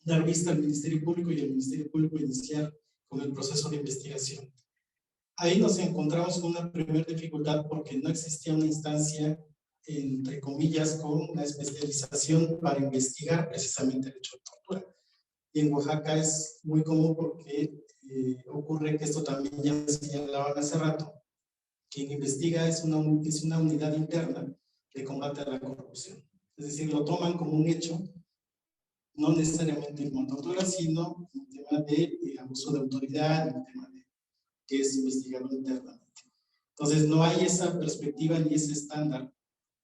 dar vista al Ministerio Público y el Ministerio Público iniciar con el proceso de investigación. Ahí nos encontramos con una primera dificultad porque no existía una instancia, entre comillas, con una especialización para investigar precisamente el hecho de tortura. Y en Oaxaca es muy común porque ocurre que esto también ya señalaban hace rato, quien investiga es una unidad interna de combate a la corrupción. Es decir, lo toman como un hecho, no necesariamente como tortura, sino en tema de abuso de autoridad, en tema de que es investigado internamente. Entonces, no hay esa perspectiva ni ese estándar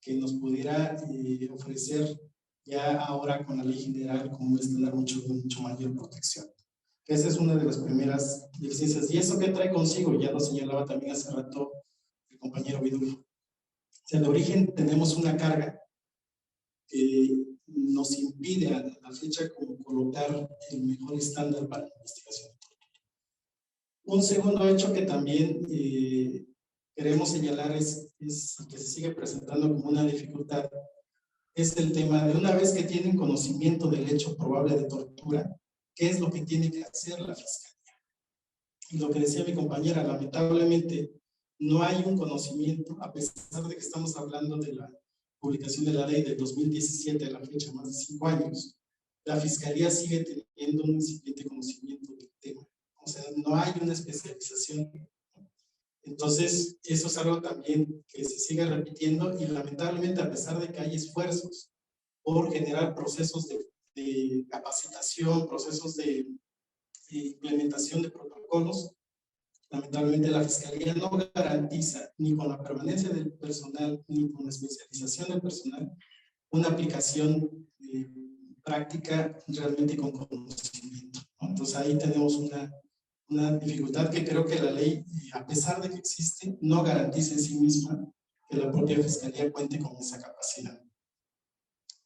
que nos pudiera ofrecer ya ahora con la ley general como un estándar mucho mayor protección. Esa es una de las primeras deficiencias. Y eso que trae consigo, ya lo señalaba también hace rato el compañero Vidulfo. O sea, de origen tenemos una carga que nos impide a la fecha como colocar el mejor estándar para la investigación. Un segundo hecho que también queremos señalar es que se sigue presentando como una dificultad, es el tema de una vez que tienen conocimiento del hecho probable de tortura, ¿qué es lo que tiene que hacer la Fiscalía? Y lo que decía mi compañera, lamentablemente no hay un conocimiento, a pesar de que estamos hablando de la publicación de la ley del 2017 a la fecha, más de 5 años, la Fiscalía sigue teniendo un incipiente conocimiento del tema. O sea, no hay una especialización. Entonces, eso es algo también que se sigue repitiendo y lamentablemente, a pesar de que hay esfuerzos por generar procesos de capacitación, procesos de implementación de protocolos, lamentablemente la Fiscalía no garantiza ni con la permanencia del personal ni con la especialización del personal una aplicación práctica realmente con conocimiento, ¿no? Entonces ahí tenemos una dificultad que creo que la ley, a pesar de que existe, no garantiza en sí misma que la propia Fiscalía cuente con esa capacidad.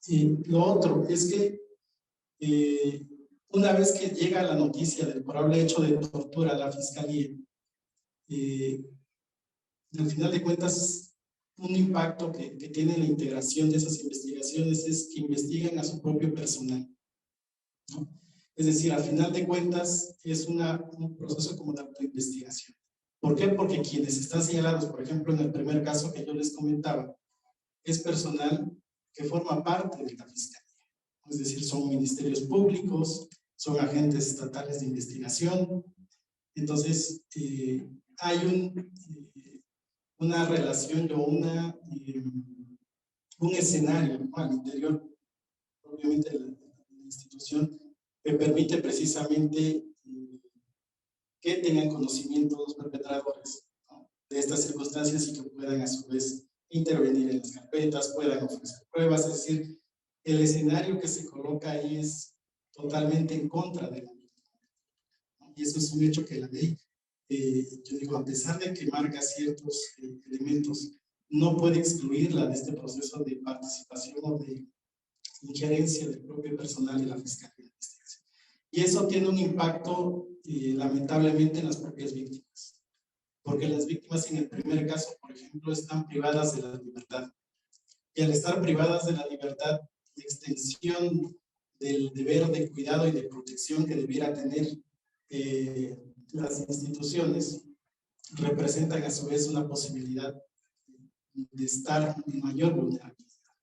Y lo otro es que una vez que llega la noticia del probable hecho de tortura a la Fiscalía, al final de cuentas, un impacto que tiene la integración de esas investigaciones es que investigan a su propio personal, ¿no? Es decir, al final de cuentas, es un proceso como de autoinvestigación. ¿Por qué? Porque quienes están señalados, por ejemplo, en el primer caso que yo les comentaba, es personal que forma parte de la Fiscalía. Es decir, son ministerios públicos, son agentes estatales de investigación. Entonces, hay una relación o un escenario, ¿no?, al interior, obviamente, de la institución que permite precisamente que tengan conocimiento los perpetradores, ¿no?, de estas circunstancias y que puedan a su vez intervenir en las carpetas, puedan ofrecer pruebas. Es decir, el escenario que se coloca ahí es totalmente en contra de la ley. Y eso es un hecho que la ley, yo digo, a pesar de que marca ciertos elementos, no puede excluirla de este proceso de participación o de injerencia del propio personal de la Fiscalía de Investigación. Y eso tiene un impacto, lamentablemente, en las propias víctimas. Porque las víctimas en el primer caso, por ejemplo, están privadas de la libertad. Y al estar privadas de la libertad, la extensión del deber de cuidado y de protección que debiera tener las instituciones representan a su vez una posibilidad de estar en mayor vulnerabilidad.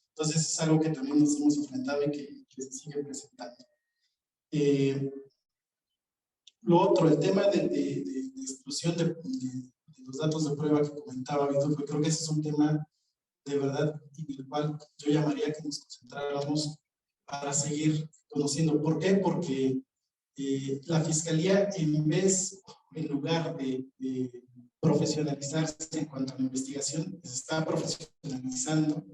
Entonces es algo que también nos hemos enfrentado y que se sigue presentando. Lo otro, el tema de exclusión de los datos de prueba que comentaba Vidulfo, creo que ese es un tema de verdad en el cual yo llamaría que nos concentráramos para seguir conociendo. ¿Por qué? Porque la Fiscalía, en lugar de profesionalizarse en cuanto a la investigación, se está profesionalizando,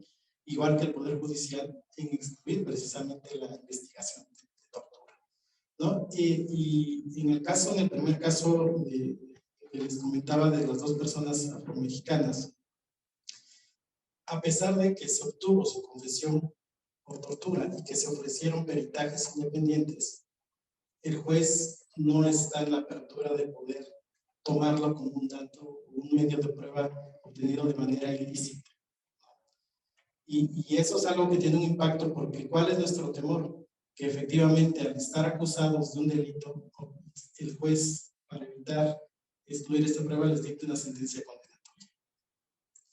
igual que el Poder Judicial, en excluir precisamente la investigación de tortura, ¿no? Y en el primer caso que les comentaba de las 2 personas afromexicanas, a pesar de que se obtuvo su confesión por tortura y que se ofrecieron peritajes independientes, el juez no está en la apertura de poder tomarlo como un dato, un medio de prueba obtenido de manera ilícita. Y eso es algo que tiene un impacto, porque ¿cuál es nuestro temor? Que efectivamente, al estar acusados de un delito, el juez, para evitar excluir esta prueba, les dicte una sentencia condenatoria,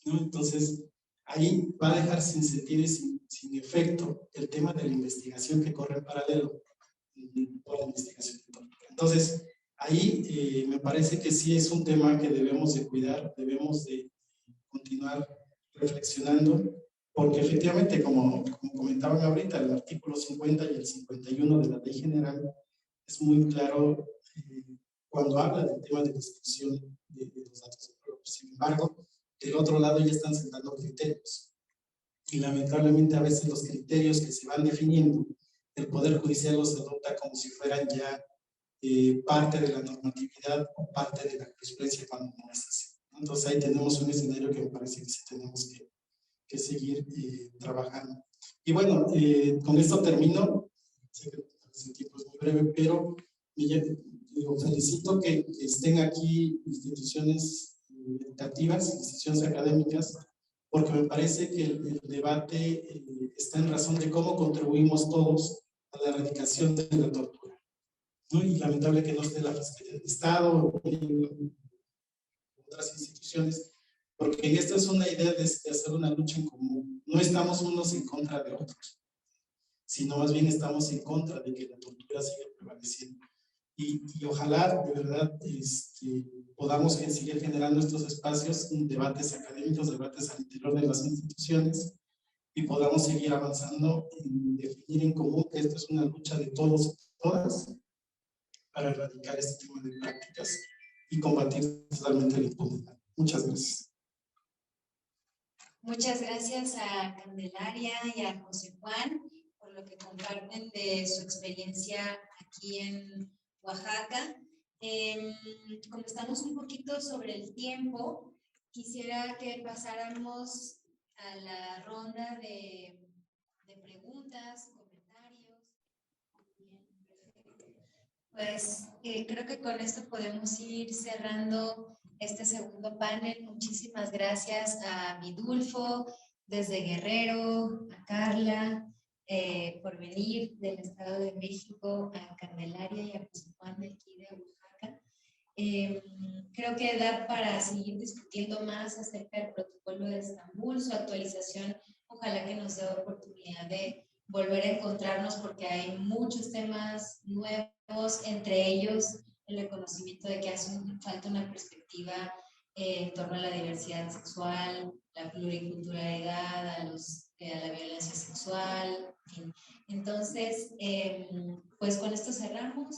¿no? Entonces, ahí va a dejar sin sentido y sin efecto el tema de la investigación que corre en paralelo por la investigación de tortura. Entonces, Ahí me parece que sí es un tema que debemos de cuidar, debemos de continuar reflexionando, porque efectivamente, como comentaban ahorita, el artículo 50 y el 51 de la Ley General es muy claro cuando habla del tema de la exclusión de los datos. Sin embargo, del otro lado ya están sentando criterios. Y lamentablemente a veces los criterios que se van definiendo, el Poder Judicial los adopta como si fueran ya parte de la normatividad o parte de la jurisprudencia cuando no es así. Entonces ahí tenemos un escenario que me parece que sí tenemos que seguir trabajando. Y bueno, con esto termino. Sé que el tiempo es muy breve, pero felicito que estén aquí instituciones educativas, instituciones académicas, porque me parece que el debate está en razón de cómo contribuimos todos a la erradicación de la tortura, ¿no? Y lamentable que no esté la Fiscalía del Estado o otras instituciones, porque esta es una idea de hacer una lucha en común. No estamos unos en contra de otros, sino más bien estamos en contra de que la tortura siga prevaleciendo. Y ojalá, de verdad, podamos seguir generando estos espacios, debates académicos, debates al interior de las instituciones, y podamos seguir avanzando en definir en común que esto es una lucha de todos y todas para erradicar este tipo de prácticas y combatir totalmente la impunidad. Muchas gracias. Muchas gracias a Candelaria y a José Juan por lo que comparten de su experiencia aquí en Oaxaca. Como estamos un poquito sobre el tiempo, quisiera que pasáramos a la ronda de preguntas, comentarios. Bien, perfecto. Pues creo que con esto podemos ir cerrando este segundo panel. Muchísimas gracias a Vidulfo desde Guerrero, a Carla por venir del Estado de México, a Candelaria y a José Juan de aquí de Oaxaca. Creo que da para seguir discutiendo más acerca del protocolo de Estambul, su actualización. Ojalá que nos dé oportunidad de volver a encontrarnos porque hay muchos temas nuevos, entre ellos el reconocimiento de que hace falta una perspectiva en torno a la diversidad sexual, la pluriculturalidad, a la violencia sexual. En fin. Entonces, pues con esto cerramos.